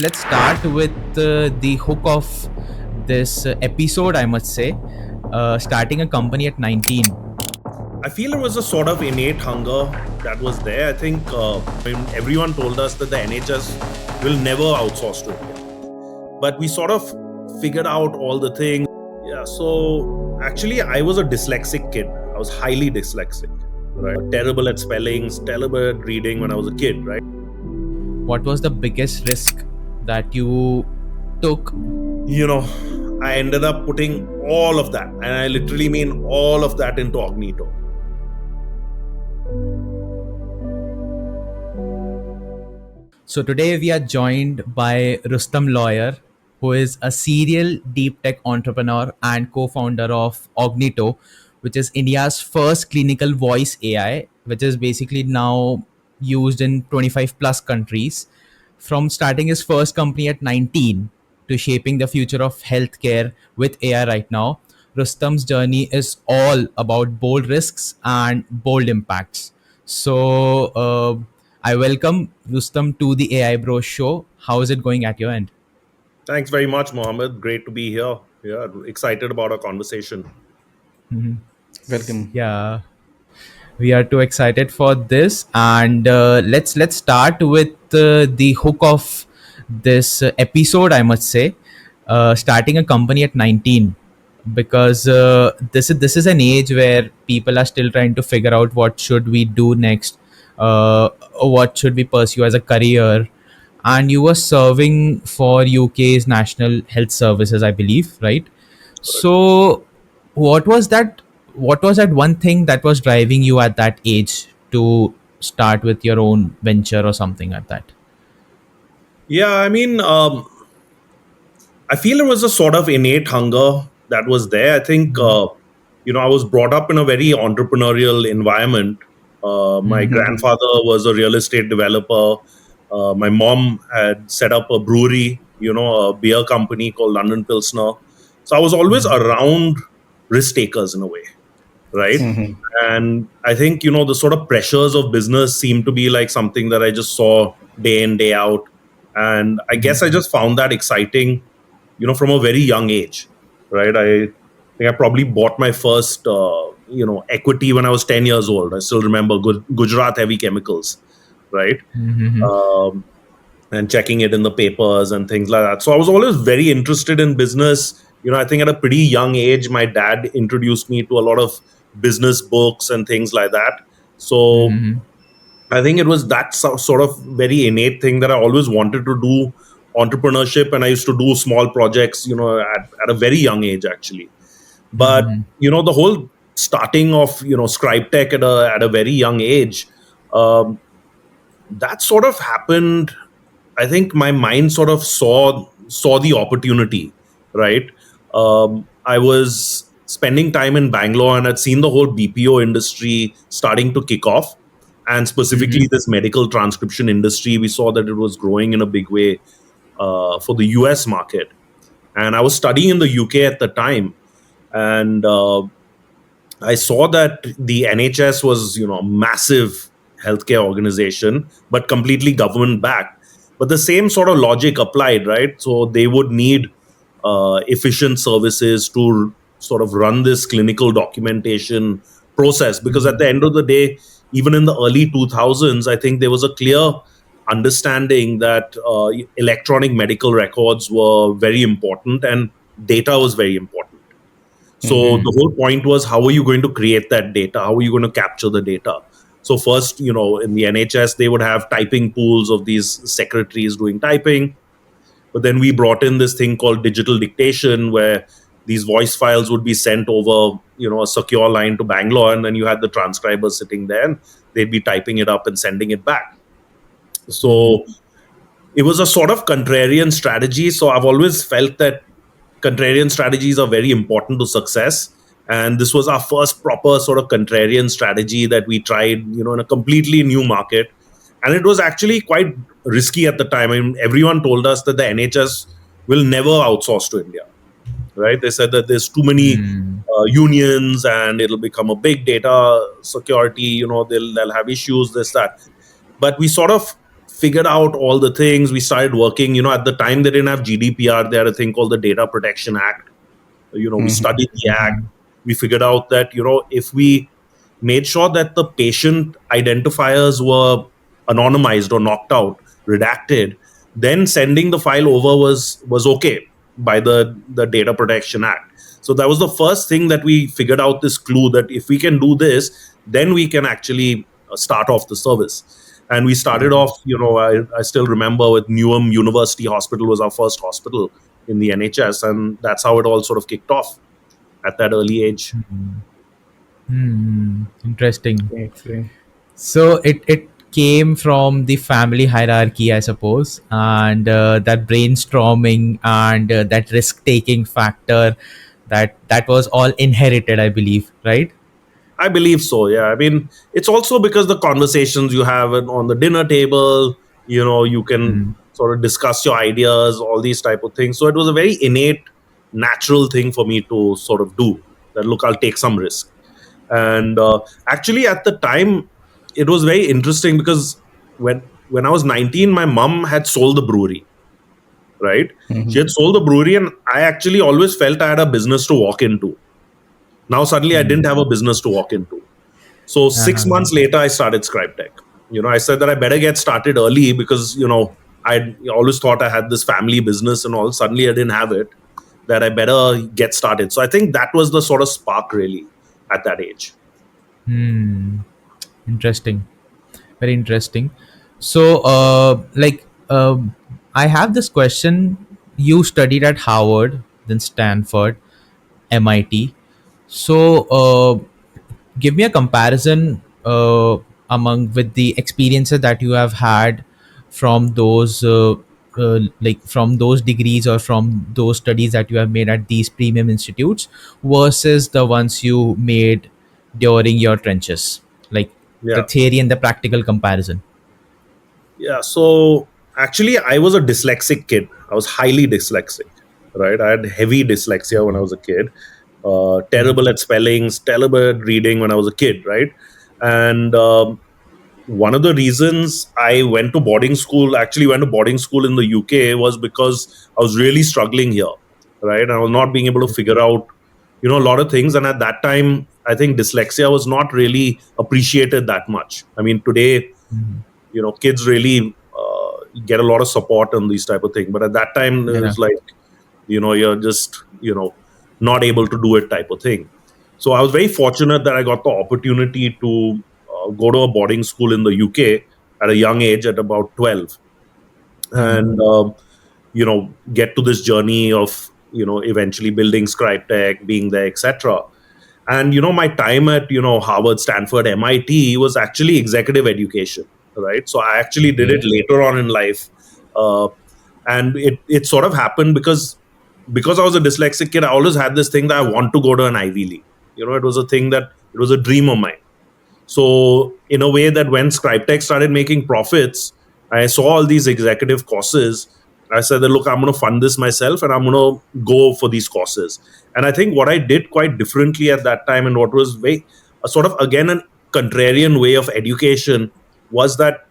Let's start with the hook of this episode, I must say. Starting a company at 19. I feel it was a sort of innate hunger that was there. I think everyone told us that the NHS will never outsource to India. But we sort of figured out all the things. Yeah, so actually, I was a dyslexic kid. I was highly dyslexic, right? Terrible at spellings, terrible at reading when I was a kid, right? What was the biggest risk that you took? I ended up putting all of that, and I literally mean all of that, into Ognito. So today we are joined by Rustam Lawyer, who is a serial deep tech entrepreneur and co-founder of Ognito, which is India's first clinical voice AI, which is basically now used in 25 plus countries. From starting his first company at 19 to shaping the future of healthcare with AI right now, Rustam's journey is all about bold risks and bold impacts. So, I welcome Rustam to the AIBROS Show. How is it going at your end? Thanks very much, Mohammed. Great to be here. Yeah, excited about our conversation. Welcome. Yeah, we are too excited for this, and let's start with the hook of this episode, I must say. Starting a company at 19, because this is an age where people are still trying to figure out what should we do next, what should we pursue as a career. And you were serving for UK's National Health Services, I believe, right? So what was that one thing that was driving you at that age to start with your own venture or something like that? Yeah, I feel it was a sort of innate hunger that was there. I think, I was brought up in a very entrepreneurial environment. My grandfather was a real estate developer. My mom had set up a brewery, a beer company called London Pilsner. So I was always around risk takers in a way, right? And I think, the sort of pressures of business seemed to be like something that I just saw day in, day out. And I guess I just found that exciting, from a very young age, right? I think I probably bought my first, equity when I was 10 years old. I still remember Gujarat Heavy Chemicals, right? And checking it in the papers and things like that. So I was always very interested in business. I think at a pretty young age, my dad introduced me to a lot of business books and things like that. So I think it was that sort of very innate thing that I always wanted to do entrepreneurship, and I used to do small projects, at a very young age actually. But the whole starting of Scribe Tech at a very young age, that sort of happened. I think my mind sort of saw the opportunity, right? I was spending time in Bangalore and I'd seen the whole BPO industry starting to kick off, and specifically this medical transcription industry. We saw that it was growing in a big way for the US market. And I was studying in the UK at the time, and I saw that the NHS was, a massive healthcare organization, but completely government backed. But the same sort of logic applied, right? So they would need efficient services to sort of run this clinical documentation process. Because at the end of the day, even in the early 2000s, I think there was a clear understanding that electronic medical records were very important and data was very important. So the whole point was, how are you going to create that data? How are you going to capture the data? So first, in the NHS, they would have typing pools of these secretaries doing typing. But then we brought in this thing called digital dictation, where these voice files would be sent over, a secure line to Bangalore, and then you had the transcribers sitting there and they'd be typing it up and sending it back. So it was a sort of contrarian strategy. So I've always felt that contrarian strategies are very important to success. And this was our first proper sort of contrarian strategy that we tried, in a completely new market. And it was actually quite risky at the time. I mean, everyone told us that the NHS will never outsource to India, right? They said that there's too many unions and it'll become a big data security, they'll have issues, this, that. But we sort of figured out all the things. We started working. At the time they didn't have GDPR. They had a thing called the Data Protection Act. We studied the act. We figured out that if we made sure that the patient identifiers were anonymized or knocked out, redacted, then sending the file over was okay by the Data Protection Act. So that was the first thing that we figured out, this clue that if we can do this, then we can actually start off the service. And we started off, I still remember, with Newham University Hospital was our first hospital in the NHS, and that's how it all sort of kicked off at that early age. Interesting. Exactly. So it came from the family hierarchy, I suppose, and that brainstorming and that risk taking factor, that was all inherited, I believe, right? I believe so. Yeah. I mean, it's also because the conversations you have on the dinner table, you can sort of discuss your ideas, all these type of things. So it was a very innate, natural thing for me to sort of do that. Look, I'll take some risk. And actually, at the time, it was very interesting because when I was 19, my mom had sold the brewery, right? She had sold the brewery, and I actually always felt I had a business to walk into. Now, suddenly, I didn't have a business to walk into. So 6 months later, I started Scribe Tech. I said that I better get started early because, I always thought I had this family business and all. Suddenly, I didn't have it, that I better get started. So I think that was the sort of spark, really, at that age. Interesting. Very interesting. So, I have this question. You studied at Harvard, then Stanford, MIT. So, give me a comparison among with the experiences that you have had from those from those degrees or from those studies that you have made at these premium institutes versus the ones you made during your trenches, like the Yeah. theory and the practical comparison. Yeah. So actually, I was a dyslexic kid. I was highly dyslexic, right? I had heavy dyslexia when I was a kid. Terrible at spellings, terrible at reading when I was a kid, right? And one of the reasons I went to boarding school, actually went to boarding school in the UK, was because I was really struggling here, right? I was not being able to figure out, a lot of things. And at that time, I think dyslexia was not really appreciated that much. I mean, today, kids really get a lot of support on these type of things. But at that time, it Yeah. was like, you're just, not able to do it type of thing. So I was very fortunate that I got the opportunity to go to a boarding school in the UK at a young age, at about 12, and get to this journey of eventually building Scribe Tech, being there, etc. And my time at Harvard, Stanford, MIT was actually executive education, right? So I actually did it later on in life, uh, and it sort of happened because I was a dyslexic kid. I always had this thing that I want to go to an Ivy League. It was a thing that it was a dream of mine. So in a way, that when Scribe Tech started making profits, I saw all these executive courses. I said that, look, I'm going to fund this myself and I'm going to go for these courses. And I think what I did quite differently at that time, and what was very a sort of, again, a contrarian way of education, was that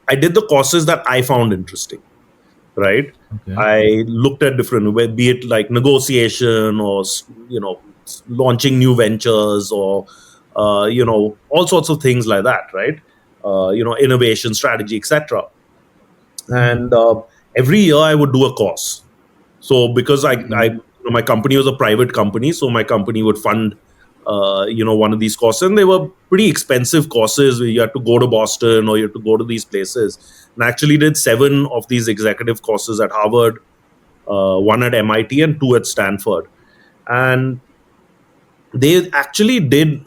I did the courses that I found interesting, right? Okay. I looked at different, be it like negotiation or, launching new ventures or, all sorts of things like that, right? Innovation strategy, etc. And every year I would do a course. So because my company was a private company, so my company would fund one of these courses, and they were pretty expensive courses. You had to go to Boston or you had to go to these places. And I actually did 7 of these executive courses at Harvard, 1 at MIT, and 2 at Stanford. And they actually did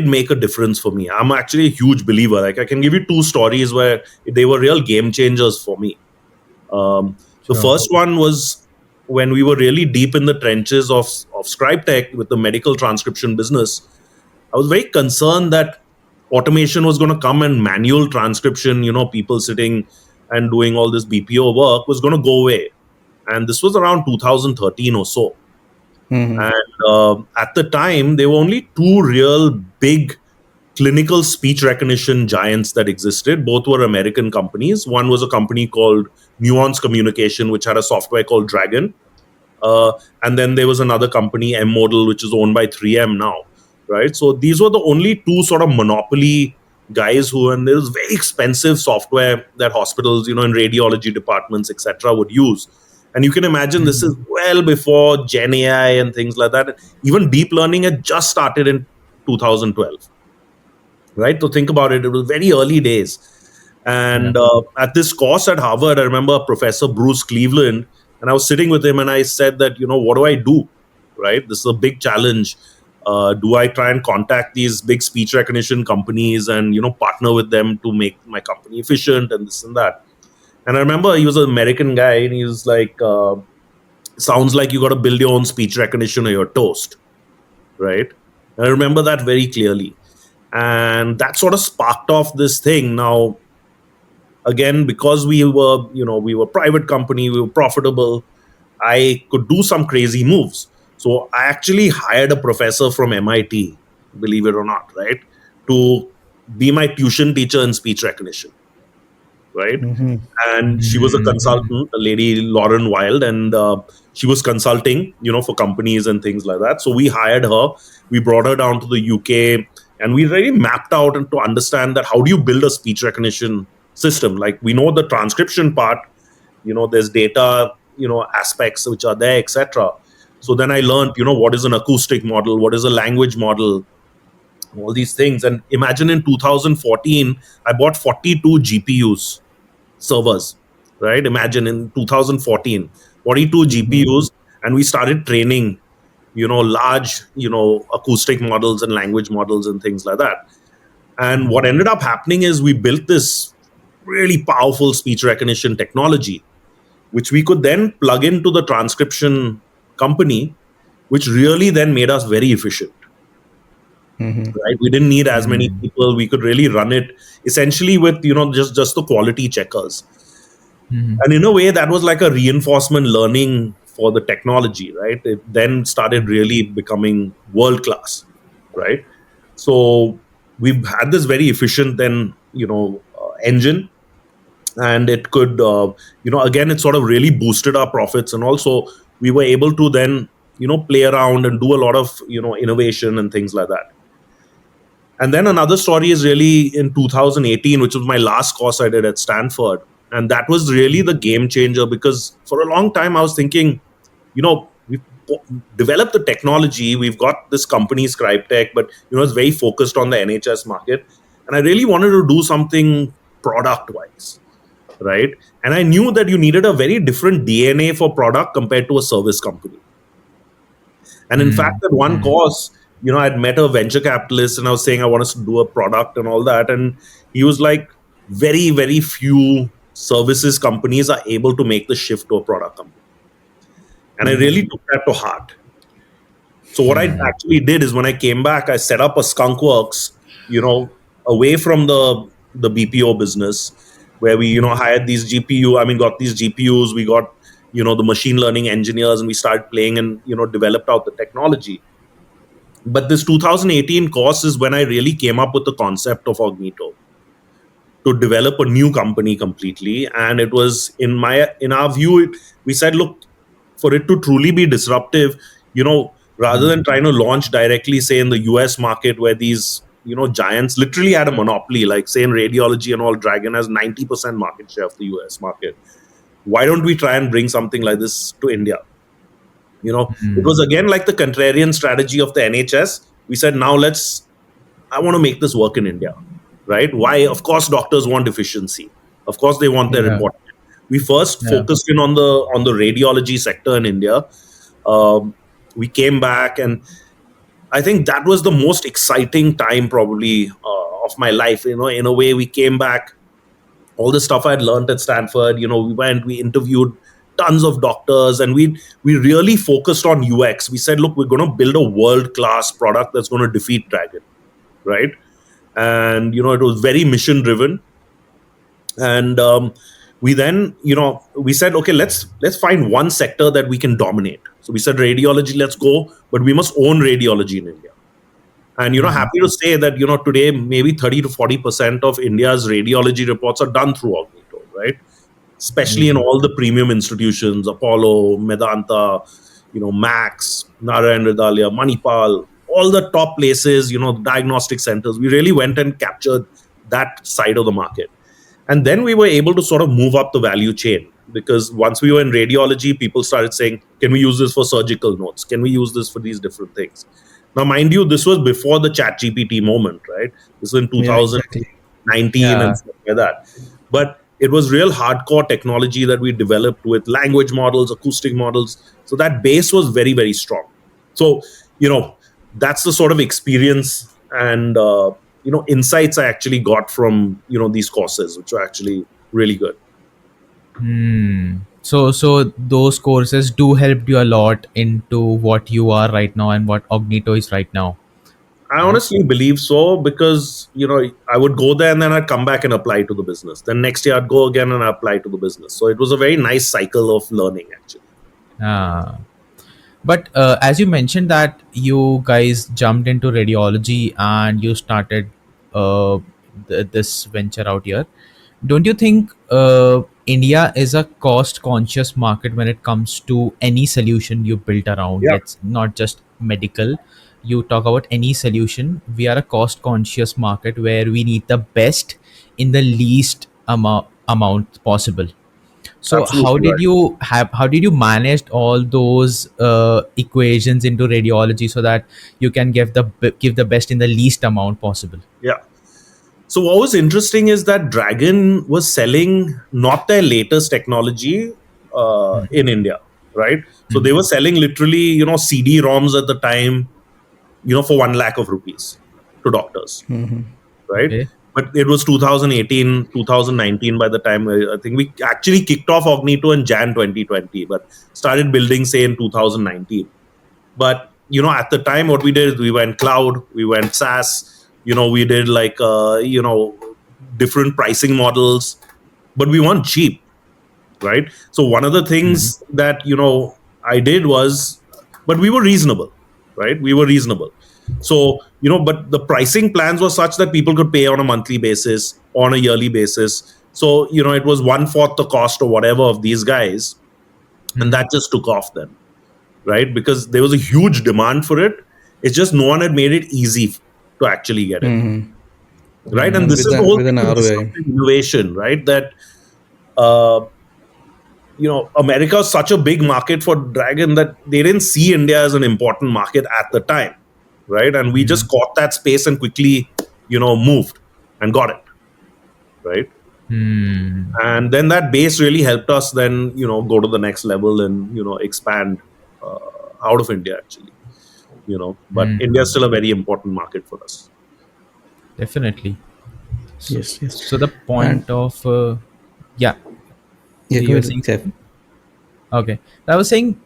make a difference for me. I'm actually a huge believer. Like, I can give you 2 stories where they were real game changers for me. The first one was when we were really deep in the trenches of Scribe Tech with the medical transcription business. I was very concerned that automation was going to come and manual transcription, people sitting and doing all this BPO work, was going to go away. And this was around 2013 or so. And at the time, there were only 2 real big clinical speech recognition giants that existed. Both were American companies. One was a company called Nuance Communication, which had a software called Dragon. Uh, and then there was another company, M Model, which is owned by 3M now, right? So these were the only two sort of monopoly guys who, and there was very expensive software that hospitals, in radiology departments, etc., would use. And you can imagine this is well before Gen AI and things like that. Even deep learning had just started in 2012, right? So think about it, it was very early days. Yeah. And at this course at Harvard, I remember Professor Bruce Cleveland, and I was sitting with him and I said that, what do I do? Right? This is a big challenge. Do I try and contact these big speech recognition companies and, partner with them to make my company efficient and this and that? And I remember he was an American guy and he was like, sounds like you got to build your own speech recognition or you're toast. Right? And I remember that very clearly. And that sort of sparked off this thing. Now, again, because we were private company, we were profitable, I could do some crazy moves. So I actually hired a professor from MIT, believe it or not, right, to be my tuition teacher in speech recognition, right? And she was a consultant, a lady, Lauren Wild, and she was consulting, for companies and things like that. So we hired her, we brought her down to the UK, and we really mapped out and to understand that how do you build a speech recognition system. Like, we know the transcription part, there's data, aspects which are there, etc. So then I learned, what is an acoustic model, what is a language model, all these things. And imagine in 2014, I bought 42 GPUs servers, right? Imagine in 2014, 42 GPUs, and we started training, large, acoustic models and language models and things like that. And what ended up happening is we built this really powerful speech recognition technology, which we could then plug into the transcription company, which really then made us very efficient. Right? We didn't need as many people. We could really run it essentially with, just the quality checkers. And in a way, that was like a reinforcement learning for the technology, right? It then started really becoming world class, right? So we've had this very efficient then, engine, and it could, again, it sort of really boosted our profits, and also we were able to then, play around and do a lot of, innovation and things like that. And then another story is really in 2018, which was my last course I did at Stanford. And that was really the game changer, because for a long time I was thinking, we've developed the technology, we've got this company, ScribeTech, but, it's very focused on the NHS market. And I really wanted to do something product wise, right? And I knew that you needed a very different DNA for product compared to a service company. And in fact, at one course, I'd met a venture capitalist and I was saying I want us to do a product and all that. And he was like, very, very few services companies are able to make the shift to a product company. And I really took that to heart. So what I actually did is when I came back, I set up a skunk works, away from the BPO business, where we, hired these got these GPUs, we got, the machine learning engineers, and we started playing and, developed out the technology. But this 2018 course is when I really came up with the concept of Ognito, to develop a new company completely. And it was in our view, we said, look, for it to truly be disruptive, rather than trying to launch directly, say, in the US market, where these, giants literally had a monopoly, like say in radiology and all, Dragon has 90% market share of the US market. Why don't we try and bring something like this to India? It was again like the contrarian strategy of the NHS. We said, now I want to make this work in India, right? Why? Of course, doctors want efficiency. Of course, they want their report. We first focused in on the radiology sector in India. We came back, and I think that was the most exciting time probably of my life. In a way, we came back, all the stuff I'd learned at Stanford, we interviewed tons of doctors, and we really focused on UX. We said, look, we're going to build a world-class product that's going to defeat Dragon, right? And, it was very mission-driven. And we then, we said, okay, let's find one sector that we can dominate. So we said radiology, let's go, but we must own radiology in India. And, happy to say that, today maybe 30 to 40% of India's radiology reports are done through Ognito, right? Especially in all the premium institutions, Apollo, Medanta, Max, Narayan Hridalia, Manipal, all the top places, diagnostic centers. We really went and captured that side of the market. And then we were able to sort of move up the value chain, because once we were in radiology, people started saying, can we use this for surgical notes? Can we use this for these different things? Now, mind you, this was before the chat GPT moment, right? This was in Yeah, exactly. 2019 and Yeah. stuff like that. But it was real hardcore technology that we developed with language models, acoustic models. So that base was very, very strong. So, that's the sort of experience and, insights I actually got from, these courses, which are actually really good. So those courses do help you a lot into what you are right now and what Ognito is right now, I right? honestly believe so, because, I would go there and then I'd come back and apply to the business. Then next year I'd go again and apply to the business. So it was a very nice cycle of learning, actually. Ah. But as you mentioned that you guys jumped into radiology and you started this venture out here, don't you think India is a cost conscious market when it comes to any solution you built around? Yeah, Let's not just medical. You talk about any solution. We are a cost conscious market where we need the best in the least amount possible. So absolutely right. how did you manage all those equations into radiology so that you can give the best in the least amount possible? Yeah. So what was interesting is that Dragon was selling not their latest technology in India, right? So they were selling literally, CD-ROMs at the time, for 1 lakh of rupees to doctors, right? Okay. But it was 2018, 2019 by the time I think we actually kicked off Ognito in Jan 2020, but started building, say, in 2019. But, at the time, what we did is we went cloud, we went SaaS, we did like, different pricing models, but we weren't cheap, right? So one of the things that, I did was, but we were reasonable, right? We were reasonable. So, but the pricing plans were such that people could pay on a monthly basis, on a yearly basis. So, it was 1/4 the cost or whatever of these guys. And that just took off then, right? Because there was a huge demand for it. It's just no one had made it easy to actually get it, right? And And this with is the an whole with thing an with ROI. disruptive innovation, right? That, uh, America is such a big market for Dragon that they didn't see India as an important market at the time, right? And we just caught that space and quickly, moved and got it, right? And then that base really helped us then, go to the next level and, expand out of India, actually, but India is still a very important market for us. Definitely. So, Yes, yes. so the And point of yeah, yeah, go you were ahead, saying Saif. something? Okay. I was saying,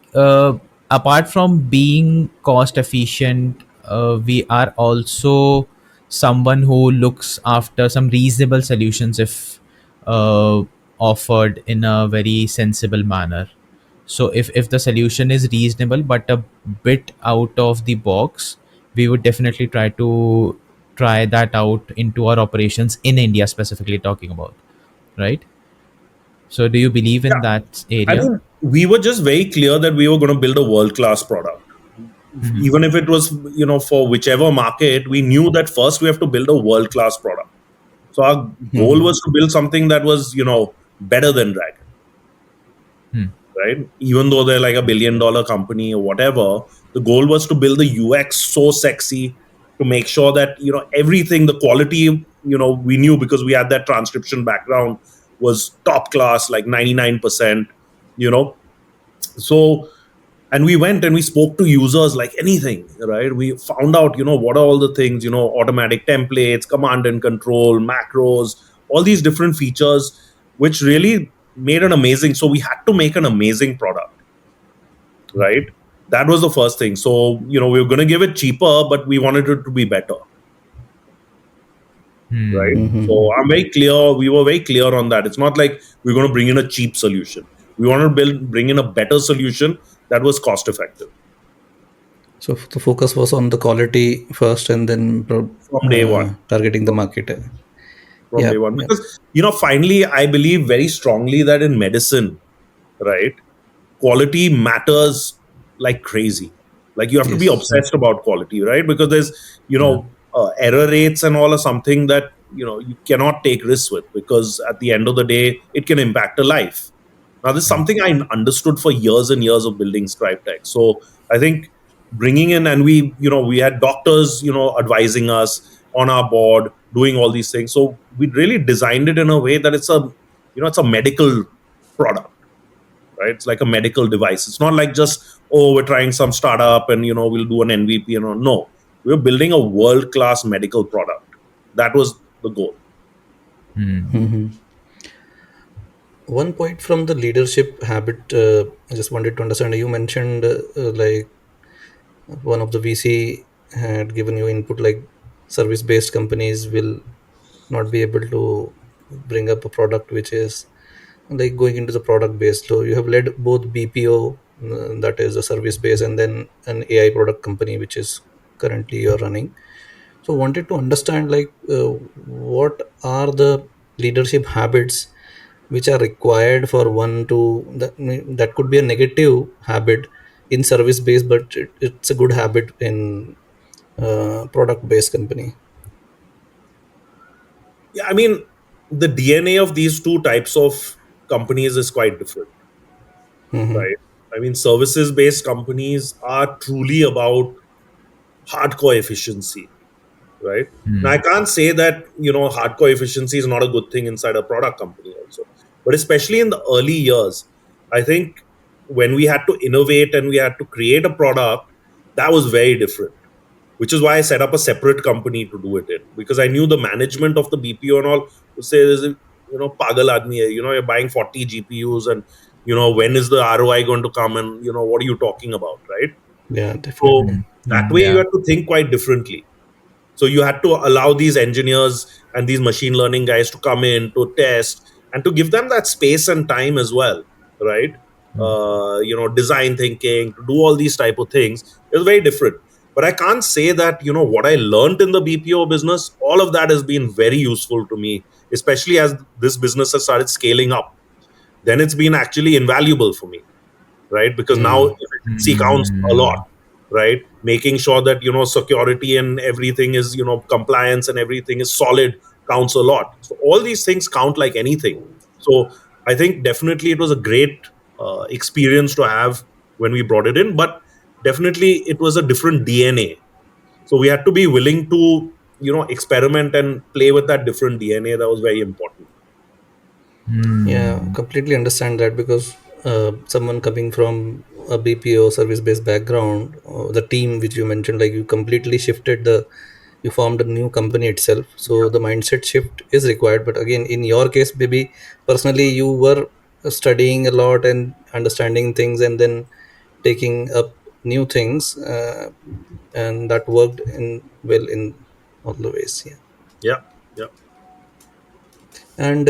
apart from being cost efficient, we are also someone who looks after some reasonable solutions if uh, offered in a very sensible manner. So if the solution is reasonable but a bit out of the box, we would definitely try that out into our operations in India, specifically talking about, right? So do you believe in Yeah. that I area? mean, we were just very clear that we were going to build a world class product. Even if it was, for whichever market, we knew that first we have to build a world class product. So our goal was to build something that was, better than Dragon, right? Even though they're like $1 billion company or whatever, the goal was to build the UX so sexy to make sure that, everything, the quality, we knew because we had that transcription background was top class, like 99%, you know. So, and we went and we spoke to users like anything, right? We found out, what are all the things, automatic templates, command and control, macros, all these different features, which really made an amazing. So we had to make an amazing product, right? That was the first thing. So, we were going to give it cheaper, but we wanted it to be better, right? So I'm very clear. We were very clear on that. It's not like we're going to bring in a cheap solution. We want to bring in a better solution that was cost effective. So the focus was on the quality first, and then from day one. targeting the market. From Yeah, day one, yeah, because finally I believe very strongly that in medicine, right, quality matters like crazy. Like you have to be yes, obsessed about quality, right? Because there's Yeah. error rates and all are something that you cannot take risks with, because at the end of the day it can impact a life. Now this is something I understood for years and years of building Scribe Tech. So I think bringing in, and we had doctors advising us on our board, doing all these things. So we really designed it in a way that it's a medical product, right? It's like a medical device. It's not like just, oh, we're trying some startup and we'll do an MVP and all. No, we're building a world class medical product. That was the goal. Hmm. hmm. One point from the leadership habit, I just wanted to understand. You mentioned like one of the VC had given you input, like service-based companies will not be able to bring up a product which is like going into the product based. So you have led both BPO, that is a service base, and then an AI product company which is currently you're running. So wanted to understand like what are the leadership habits which are required for one to that could be a negative habit in service based, but it's a good habit in product based company. Yeah, I mean, the DNA of these two types of companies is quite different, Hmm. right? I mean, services based companies are truly about hardcore efficiency, right? Now, I can't say that, hardcore efficiency is not a good thing inside a product company also. But especially in the early years, I think when we had to innovate and we had to create a product, that was very different, which is why I set up a separate company to do it in, because I knew the management of the BPO and all would say, "This is, pagal admi hai. You're buying 40 GPUs and, when is the ROI going to come? And, what are you talking about, right?" Yeah, So definitely. that way you Yeah. have to think quite differently. So you had to allow these engineers and these machine learning guys to come in to test and to give them that space and time as well, right? Design thinking, to do all these type of things. It was very different. But I can't say that what I learned in the BPO business, all of that has been very useful to me, especially as this business has started scaling up. Then it's been actually invaluable for me, right? Because now Hmm. efficiency counts a lot, right? Making sure that security and everything is compliance and everything is solid counts a lot. So all these things count like anything. So I think definitely it was a great experience to have when we brought it in, but definitely it was a different DNA. So we had to be willing to experiment and play with that different DNA. That was very important. Yeah, completely understand that because someone coming from a BPO service based background, the team which you mentioned, like you completely shifted you formed a new company itself. So the mindset shift is required. But again, in your case, maybe personally, you were studying a lot and understanding things and then taking up new things, and that worked in well in all the ways. Yeah. Yeah, yeah, And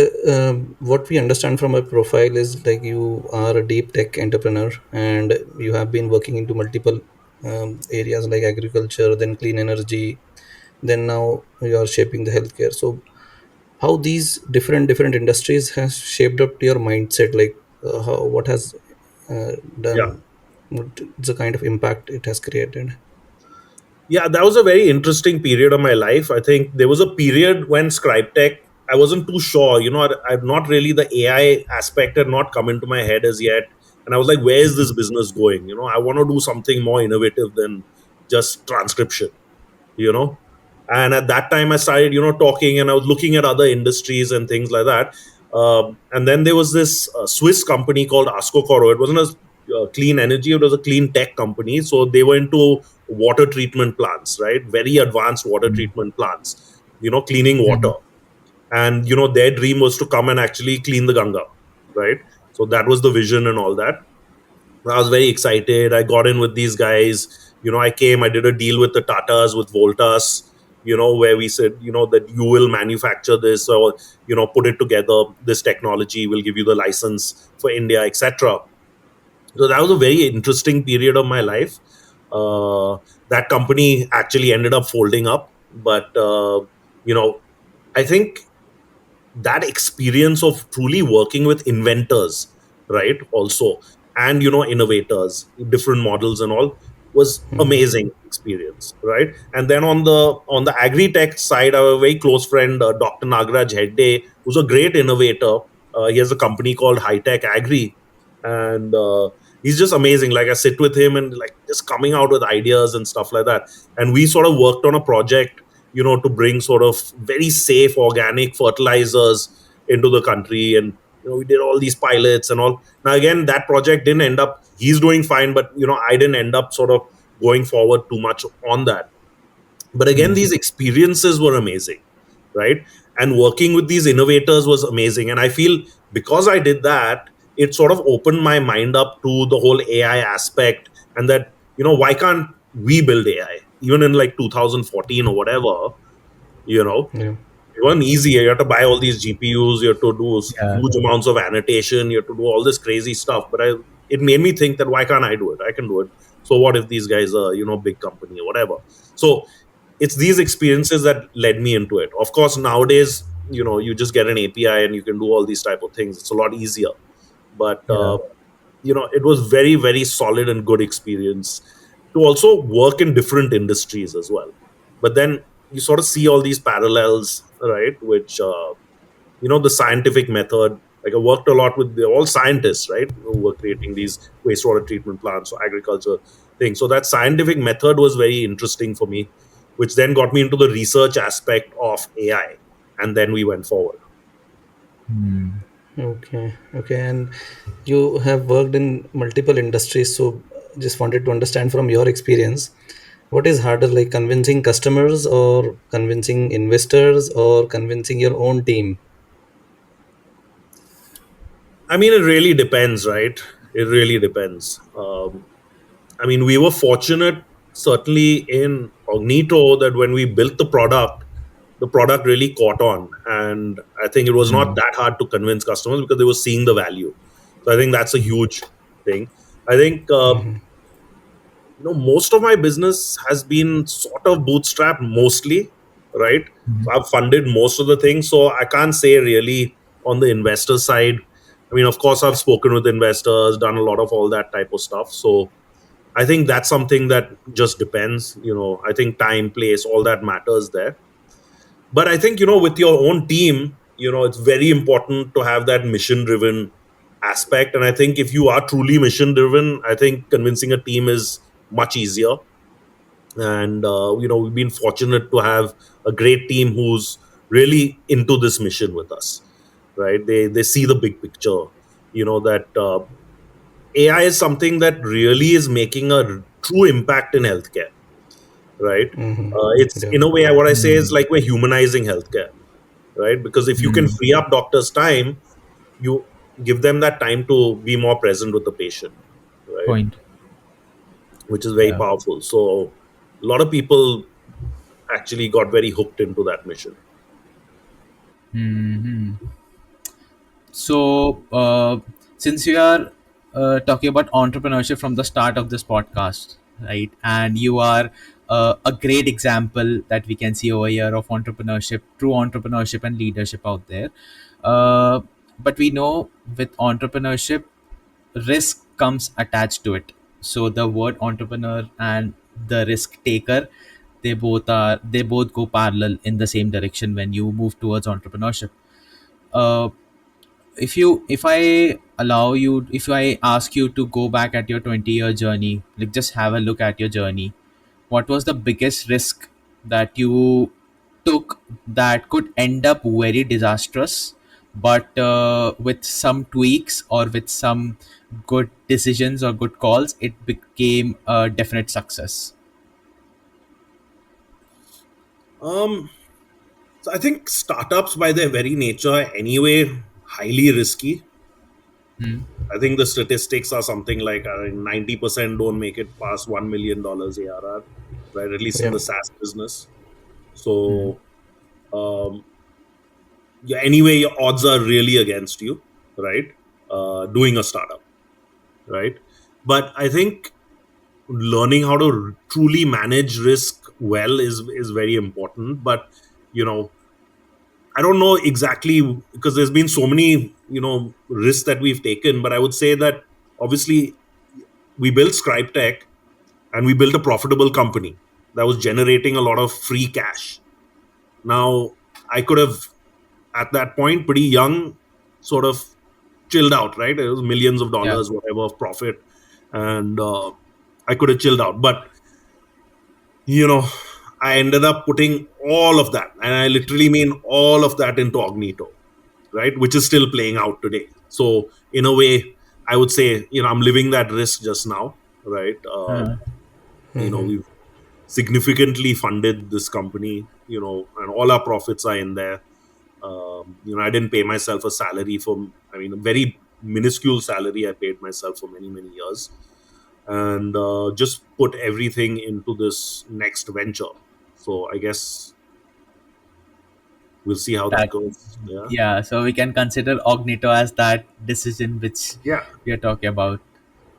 what we understand from a profile is like you are a deep tech entrepreneur and you have been working into multiple areas like agriculture, then clean energy, then now you are shaping the healthcare. So how these different industries has shaped up your mindset, like what has yeah. done, what the kind of impact it has created. Yeah, that was a very interesting period of my life. I think there was a period when Scribe Tech, I wasn't too sure. I've not really, the AI aspect had not come into my head as yet. And I was like, where is this business going? I want to do something more innovative than just transcription, you know and at that time I started talking, and I was looking at other industries and things like that. And then there was this Swiss company called Ascocoro. It wasn't a clean energy, it was a clean tech company. So they were into water treatment plants, right? Very advanced water treatment plants, cleaning water. And their dream was to come and actually clean the Ganga, right? So that was the vision and all that. I was very excited. I got in with these guys. I came, I did a deal with the Tatas, with Voltas, where we said, that you will manufacture this, or, put it together. This technology will give you the license for India, etc. So that was a very interesting period of my life. That company actually ended up folding up, but you know, I think that experience of truly working with inventors, right, also, and innovators, different models and all, was amazing experience, right? And then on the agri tech side, I have a very close friend, Dr. Nagaraj Hedde, who's a great innovator. He has a company called High Tech Agri, and he's just amazing. Like, I sit with him and like just coming out with ideas and stuff like that. And we sort of worked on a project, to bring sort of very safe organic fertilizers into the country. And we did all these pilots and all. Now again, that project didn't end up, he's doing fine, but I didn't end up sort of going forward too much on that. But again, these experiences were amazing, right? And working with these innovators was amazing. And I feel because I did that, it sort of opened my mind up to the whole AI aspect. And that, why can't we build AI even in like 2014 or whatever? you know Yeah. it wasn't easy. You have to buy all these GPUs, you have to do Yeah. huge amounts of annotation, you have to do all this crazy stuff. But it made me think that why can't I do it? I can do it. So what if these guys are, big company or whatever? So it's these experiences that led me into it. Of course, nowadays, you just get an API and you can do all these type of things. It's a lot easier. But Yeah. it was very, very solid and good experience to also work in different industries as well. But then you sort of see all these parallels, right? Which the scientific method. Like, I worked a lot with all scientists, right, who were creating these wastewater treatment plants or agriculture things. So that scientific method was very interesting for me, which then got me into the research aspect of AI, and then we went forward. Okay. Okay. And you have worked in multiple industries, so just wanted to understand from your experience, what is harder, like convincing customers or convincing investors or convincing your own team? I mean, it really depends, right? It really depends. I mean, we were fortunate, certainly in Ognito, that when we built the product really caught on. And I think it was not that hard to convince customers because they were seeing the value. So I think that's a huge thing. I think, most of my business has been sort of bootstrapped mostly, right? So I've funded most of the things. So I can't say really on the investor side. I mean, of course, I've spoken with investors, done a lot of all that type of stuff. So I think that's something that just depends. I think time, place, all that matters there. But I think, with your own team, it's very important to have that mission driven aspect. And I think if you are truly mission driven, I think convincing a team is much easier. And, we've been fortunate to have a great team who's really into this mission with us, right? They see the big picture, that AI is something that really is making a true impact in healthcare, right? It's Yeah. in a way, what I say is like we're humanizing healthcare, right? Because if you can free up doctors' time, you give them that time to be more present with the patient, right? Point. Which is very Yeah. powerful. So a lot of people actually got very hooked into that mission. So, since you are talking about entrepreneurship from the start of this podcast, right, and you are a great example that we can see over here of entrepreneurship, true entrepreneurship and leadership out there. Uh, but we know with entrepreneurship, risk comes attached to it. So the word entrepreneur and the risk taker, they both go parallel in the same direction when you move towards entrepreneurship. Uh, if I allow you, if I ask you to go back at your 20-year journey, like just have a look at your journey, what was the biggest risk that you took that could end up very disastrous, but with some tweaks or with some good decisions or good calls, it became a definite success? Um, so I think startups, by their very nature, are anyway, highly risky. I think the statistics are something like 90% don't make it past $1 million ARR, right? At least in Yeah. the SaaS business. So, um, yeah, anyway, your odds are really against you, right? Doing a startup, right? But I think learning how to truly manage risk well is very important. But you know, I don't know exactly, because there's been so many, risks that we've taken. But I would say that obviously we built Scribe Tech, and we built a profitable company that was generating a lot of free cash. Now, I could have, at that point, pretty young, sort of chilled out, right? It was millions of Yeah. dollars, whatever, of profit. And I could have chilled out. But, you know, I ended up putting all of that, and I literally mean all of that, into Ognito, right? Which is still playing out today. So, in a way, I would say, I'm living that risk just now, right? Uh, We've significantly funded this company, and all our profits are in there. I didn't pay myself a salary a very minuscule salary I paid myself for many, many years, and just put everything into this next venture. So I guess we'll see how that that goes. Yeah. yeah. So we can consider Ognito as that decision which Yeah. we are talking about.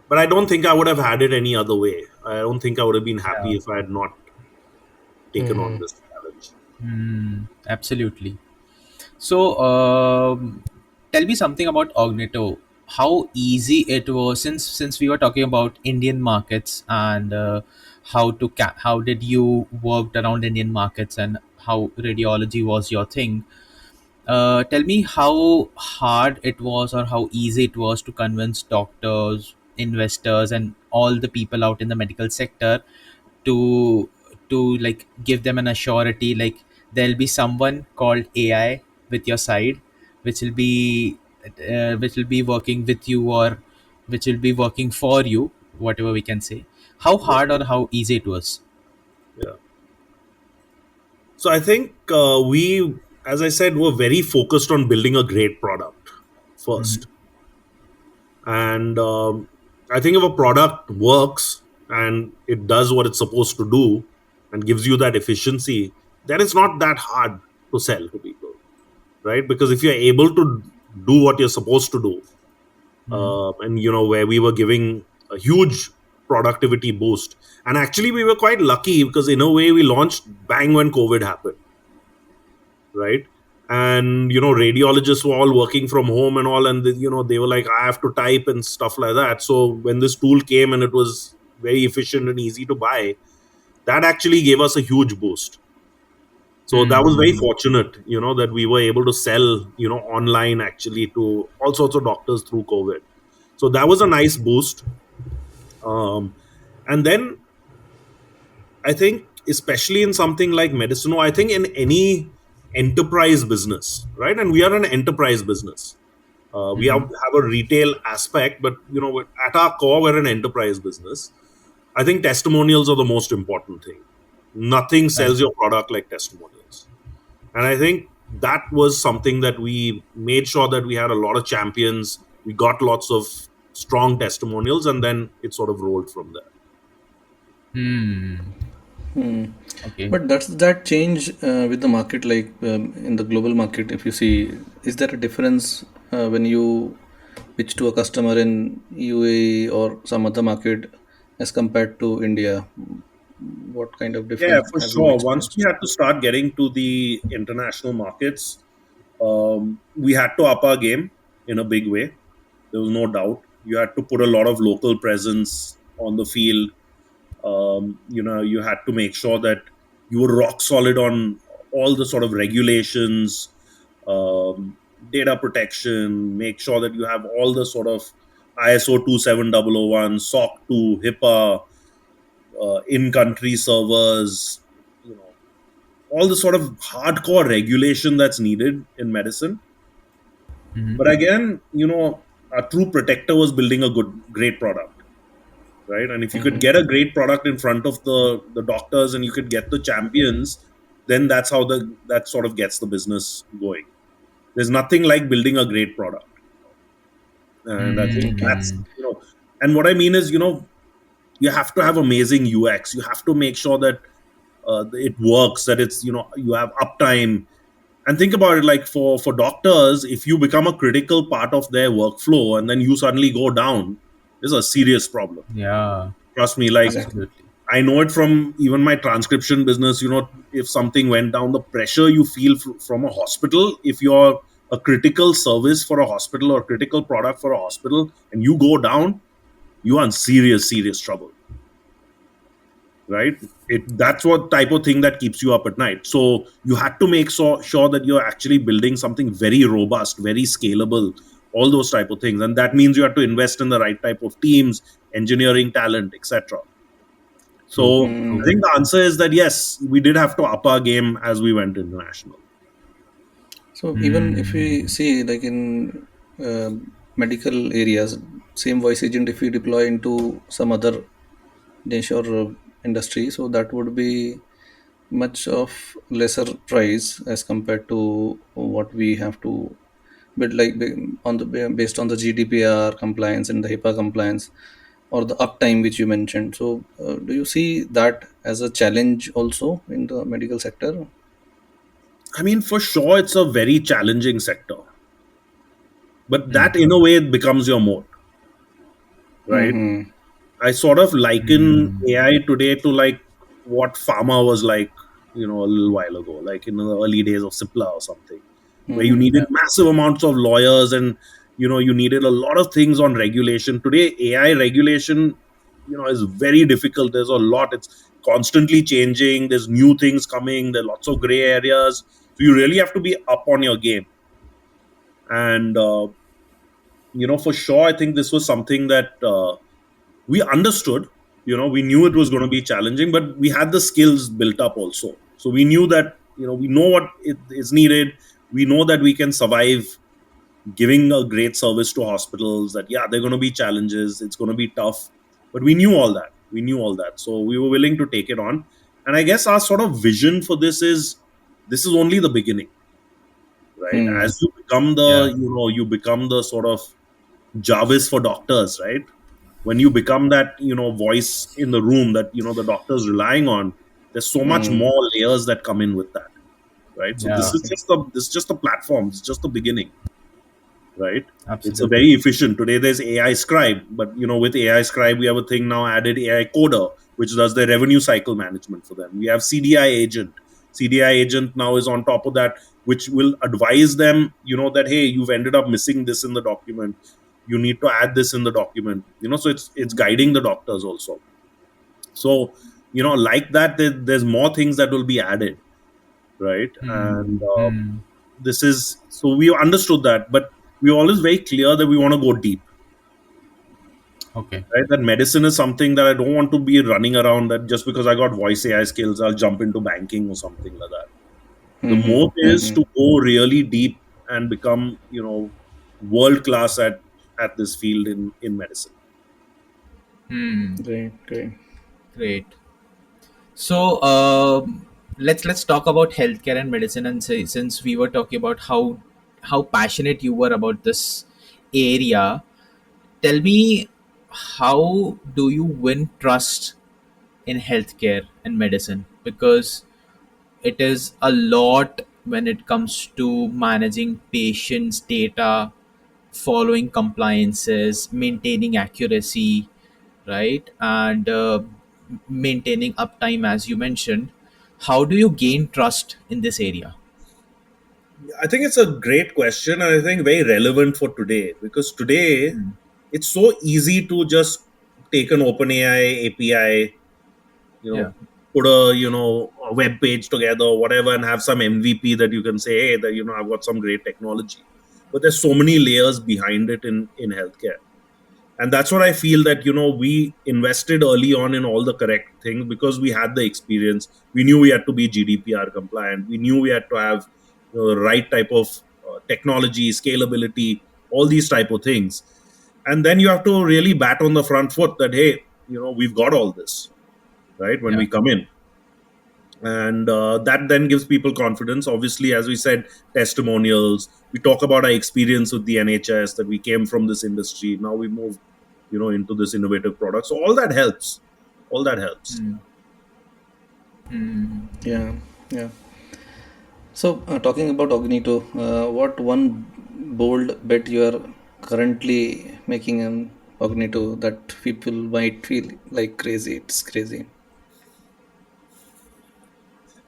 But I don't think I would have had it any other way. I don't think I would have been happy Yeah. if I had not taken on this challenge. Absolutely. So, tell me something about Ognito. How easy it was, since we were talking about Indian markets, and how did you worked around Indian markets, and how radiology was your thing. Tell me how hard it was, or how easy it was to convince doctors, investors, and all the people out in the medical sector to like give them an assurity, like there'll be someone called AI with your side, which will be which will be working with you, or which will be working for you, whatever we can say. How Yeah. hard or how easy it was? Yeah. So I think we, as I said, were very focused on building a great product Hmm. first. And I think if a product works and it does what it's supposed to do and gives you that efficiency, then it's not that hard to sell to people, right? Because if you're able to do what you're supposed to do, and where we were giving a huge productivity boost, and actually we were quite lucky because in a way we launched bang when COVID happened, right? And radiologists were all working from home and all, and they were like, I have to type and stuff like that. So when this tool came and it was very efficient and easy to buy, that actually gave us a huge boost. So that was very fortunate, that we were able to sell, online actually to all sorts of doctors through COVID. So that was a nice boost. And then I think, especially in something like medicine, or I think in any enterprise business, right? And we are an enterprise business. We have a retail aspect, but at our core, we're an enterprise business. I think testimonials are the most important thing. Nothing Right. sells your product like testimonials. And I think that was something that we made sure that we had a lot of champions. We got lots of strong testimonials, and then it sort of rolled from there. Hmm. Okay. But does that change with the market, like in the global market? If you see, is there a difference when you pitch to a customer in UAE or some other market as compared to India? What kind of Yeah, difference for have you sure. Once we experienced? had to start getting to the international markets, we had to up our game in a big way. There was no doubt. You had to put a lot of local presence on the field. You had to make sure that you were rock solid on all the sort of regulations, data protection, make sure that you have all the sort of ISO 27001, SOC 2, HIPAA, in country servers, you know, all the sort of hardcore regulation that's needed in medicine. But again, a true protector was building a great product, right? And if you could get a great product in front of the doctors and you could get the champions, then that's how that sort of gets the business going. There's nothing like building a great product, and I think Okay. that's And what I mean is, you have to have amazing UX. You have to make sure that it works, that it's you have uptime. And think about it, like for doctors, if you become a critical part of their workflow and then you suddenly go down, there's a serious problem. Yeah. Trust me, like exactly. Absolutely. I know it from even my transcription business. If something went down, the pressure you feel from a hospital, if you're a critical service for a hospital or critical product for a hospital, and you go down, you are in serious, serious trouble, right? That's what type of thing that keeps you up at night. So you had to make sure that you're actually building something very robust, very scalable, all those type of things, and that means you have to invest in the right type of teams, engineering talent, etc. True. So True. I Mm. think the answer is that yes, we did have to up our game as we went international. So even if we Hmm. see like in medical areas, same voice agent if we deploy into some other niche or industry, so that would be much of lesser price as compared to what we have to build, like based on the GDPR compliance and the HIPAA compliance or the uptime which you mentioned. So do you see that as a challenge also in the medical sector? I mean, for sure, it's a very challenging sector, but Hmm. that in a way it becomes your moat, right? Mm-hmm. I sort of liken Hmm. AI today to like what pharma was like, a little while ago, like in the early days of Cipla or something, where you Mm-hmm. needed Yeah. massive amounts of lawyers and you needed a lot of things on regulation. Today, AI regulation, is very difficult. There's a lot. It's constantly changing. There's new things coming. There are lots of gray areas. So you really have to be up on your game. And for sure, I think this was something that we understood. We knew it was going to be challenging, but we had the skills built up also. So we knew that we know what is needed. We know that we can survive giving a great service to hospitals. That yeah, they're going to be challenges, it's going to be tough, but we knew all that, so we were willing to take it on. And I guess our sort of vision for this is only the beginning, right? Hmm. As you become Yeah. the sort of Jarvis for doctors, right? When you become that voice in the room that the doctor's relying on, there's so much Hmm. more layers that come in with that, right? So this Yeah. is just a platform. It's just the beginning, right? It's a Absolutely. very efficient. Today there's AI scribe, but with AI scribe we have a thing now added, AI coder, which does the revenue cycle management for them. We have CDI agent. CDI agent now is on top of that, which will advise them, that hey, you've ended up missing this in the document, you need to add this in the document, so it's guiding the doctors also. So like that, there's more things that will be added, right? Hmm. And Hmm. this is so we understood that, but we were always very clear that we want to go deep, Okay. right? That medicine is something that I don't want to be running around, that just because I got voice AI skills I'll jump into banking or something like that. The Hmm. moat is Hmm. to go really deep and become world class at this field in medicine. Hmm. Great, great. Great. So let's talk about healthcare and medicine. And say, since we were talking about how passionate you were about this area, tell me, how do you win trust in healthcare and medicine? Because it is a lot when it comes to managing patients' data, following compliances, maintaining accuracy, right? And maintaining uptime, as you mentioned. How do you gain trust in this area? I think it's a great question, and I think very relevant for today, because today Hmm. it's so easy to just take an OpenAI API, you Yeah. know, put a web page together or whatever, and have some MVP that you can say, hey, that I've got some great technology. But there's so many layers behind it in healthcare. And that's what I feel, that we invested early on in all the correct things because we had the experience. We knew we had to be GDPR compliant. We knew we had to have the right type of technology, scalability, all these type of things. And then you have to really bat on the front foot that hey, we've got all this, right, when Yeah. we come in. And that then gives people confidence. Obviously, as we said, testimonials, we talk about our experience with the NHS, that we came from this industry, now we moved into this innovative product. So all that helps. Hmm. Hmm. Yeah, yeah. So, talking about Ognito, what one bold bet you are currently making Ognito, that people might feel like crazy. It's crazy.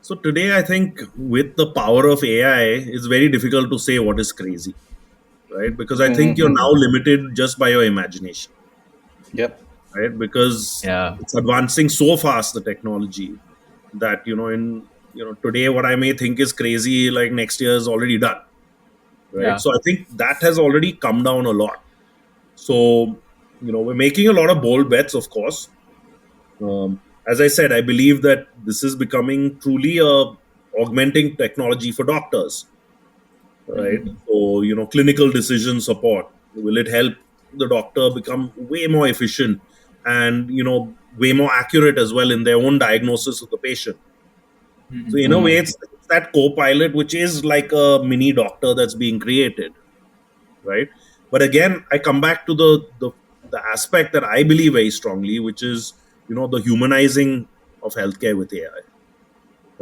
So today, I think with the power of AI, it's very difficult to say what is crazy, right? Because I think you're now Mm-hmm. limited just by your imagination, Yep. right? Because Yeah. it's advancing so fast, the technology, that today what I may think is crazy, like next year is already done, right? Yeah. So I think that has already come down a lot. So we're making a lot of bold bets, of course. As I said, I believe that this is becoming truly a augmenting technology for doctors, right? Mhm. So, clinical decision support. Will it help the doctor become way more efficient and, way more accurate as well in their own diagnosis of the patient? So, Mhm. in a way, Mm-hmm. it's that co pilot, which is like a mini doctor that's being created, right? But again, I come back to the aspect that I believe very strongly, which is, the humanizing of healthcare with AI,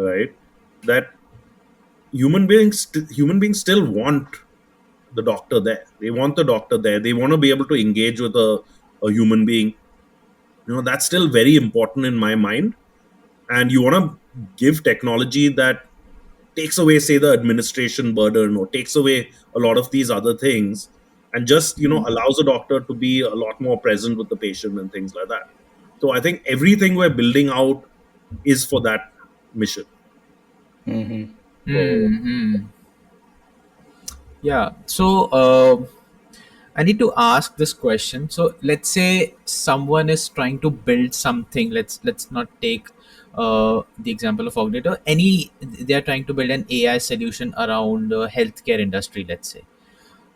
right? That human beings still want the doctor there. They want the doctor there. They want to be able to engage with a human being. That's still very important in my mind. And you want to give technology that takes away, say, the administration burden or takes away a lot of these other things and just, Mhm. allows a doctor to be a lot more present with the patient and things like that. So I think everything we're building out is for that mission. Mm-hmm. So, Mhm. Yeah. So I need to ask this question. So let's say someone is trying to build something. Let's not take the example of Ognito. They are trying to build an AI solution around healthcare industry. Let's say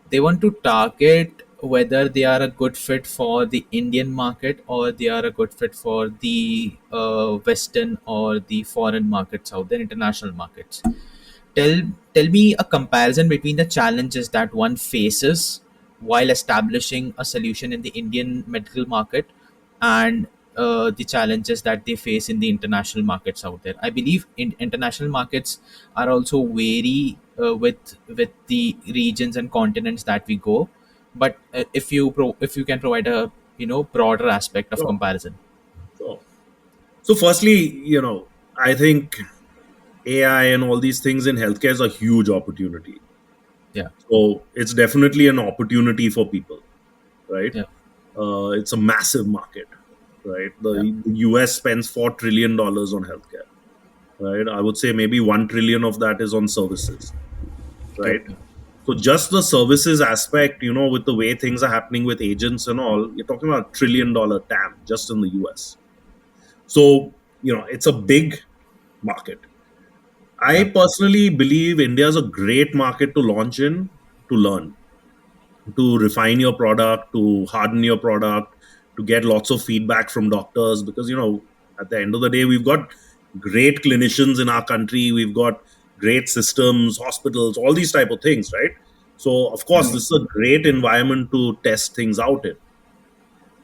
they want to target whether they are a good fit for the Indian market or they are a good fit for the Western or the foreign markets out there, international markets. Tell tell me a comparison between the challenges that one faces while establishing a solution in the Indian medical market and the challenges that they face in the international markets out there. I believe in international markets are also vary with the regions and continents that we go. But if you can provide a broader aspect of sure, comparison. sure. So firstly, I think AI and all these things in healthcare is a huge opportunity. Yeah, So it's definitely an opportunity for people, right? yeah, It's a massive market, right? yeah. The US spends $4 trillion on healthcare, right? I would say maybe 1 trillion of that is on services, right? Okay. So just the services aspect, with the way things are happening with agents and all, you're talking about $1 trillion TAM just in the US. So, it's a big market. Yeah. I personally believe India is a great market to launch in, to learn, to refine your product, to harden your product, to get lots of feedback from doctors. Because, at the end of the day, we've got great clinicians in our country, we've got great systems, hospitals, all these type of things, right? So, of course, Yeah. this is a great environment to test things out in.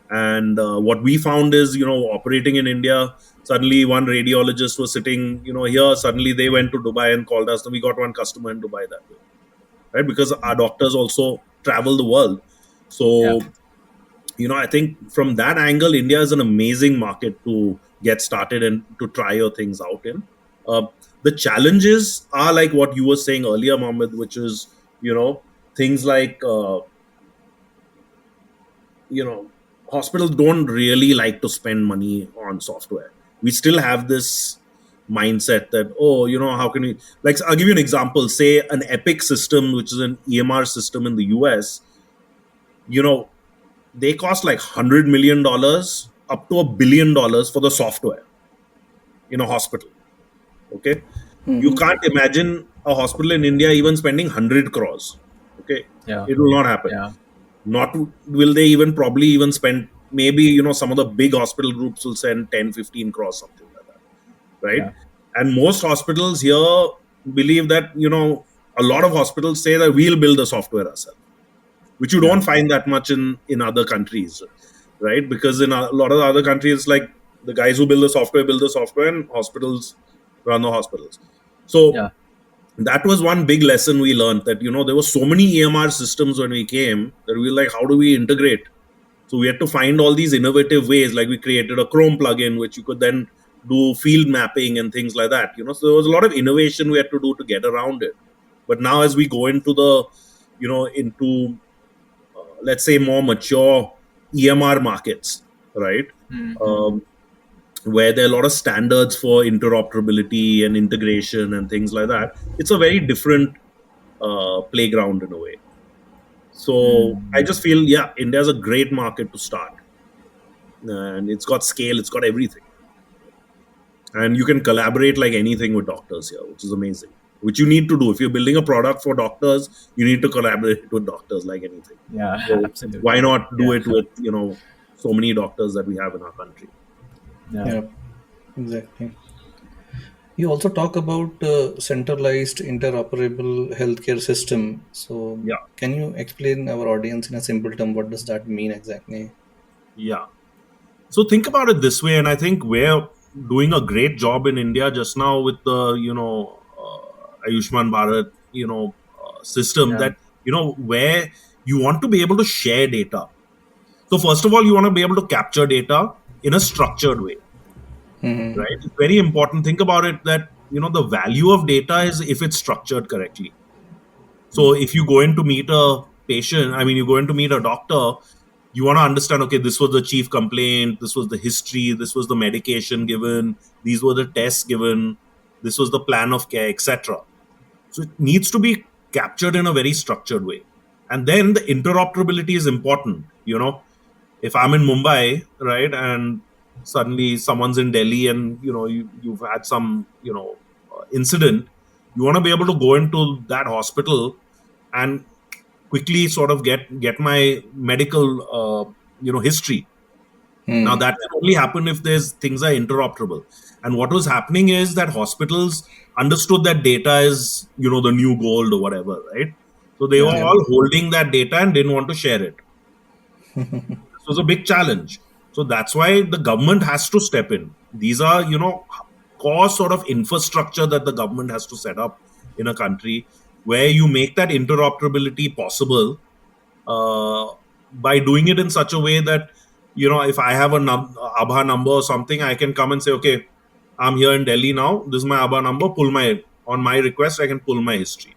And what we found is, operating in India, suddenly one radiologist was sitting, here. Suddenly they went to Dubai and called us. And we got one customer in Dubai that way, right? Because our doctors also travel the world. Yeah. So, I think from that angle, India is an amazing market to get started and to try your things out in. Uh, the challenges are like what you were saying earlier, Mohammed, which is, things like, you know hospitals don't really like to spend money on software. We still have this mindset that, oh, how can we, like, I'll give you an example. Say an Epic system, which is an EMR system in the US, you know they cost like $100 million up to $1 billion for the software in a hospital. Okay, you Mm-hmm. can't imagine a hospital in India even spending 100 crores. Okay, Yeah. it will not happen. Yeah. Not will they even probably even spend, maybe, some of the big hospital groups will send 10, 15 crores, something like that, right? Yeah. And most hospitals here believe that, a lot of hospitals say that we'll build the software ourselves, which you Yeah. don't find that much in other countries, right? Because in a lot of the other countries, like, the guys who build the software, and hospitals run the hospitals. So Yeah. that was one big lesson we learned, that, there were so many EMR systems when we came, that we were like, how do we integrate? So we had to find all these innovative ways, like we created a Chrome plugin, which you could then do field mapping and things like that. So there was a lot of innovation we had to do to get around it. But now, as we go into into let's say more mature EMR markets, right? Um, where there are a lot of standards for interoperability and integration and things like that. It's a very different playground in a way. So I just feel, yeah, India's a great market to start, and it's got scale, it's got everything, and you can collaborate like anything with doctors here, which is amazing. Which you need to do if you're building a product for doctors. You need to collaborate with doctors like anything. Yeah, So why absolutely. not do Yeah. it with so many doctors that we have in our country? Yeah. Yeah, exactly. You also talk about centralized interoperable healthcare system. So Yeah, can you explain our audience in a simple term what does that mean exactly? yeah. So think about it this way, and I think we're doing a great job in India just now with the Ayushman Bharat system, Yeah. that where you want to be able to share data. So first of all, you want to be able to capture data in a structured way, Hmm. right? It's very important. Think about it that the value of data is if it's structured correctly. So if you go in to meet a patient, I mean, you go in to meet a doctor, you want to understand, okay, this was the chief complaint, this was the history, this was the medication given, these were the tests given, this was the plan of care, etc. So it needs to be captured in a very structured way. And then the interoperability is important. If I'm in Mumbai, right, and suddenly someone's in Delhi, and you've had some incident, you want to be able to go into that hospital and quickly sort of get my medical history. Now Hmm. that can only happen if there's things are interoperable. And what was happening is that hospitals understood that data is the new gold or whatever, right? So they were Yeah. Yeah. all holding that data and didn't want to share it. This was a big challenge. So that's why the government has to step in. These are core sort of infrastructure that the government has to set up in a country, where you make that interoperability possible uh, by doing it in such a way that if I have a Abha number or something, I can come and say, okay, I'm here in Delhi now, this is my Abha number, pull my on my request, I can pull my history,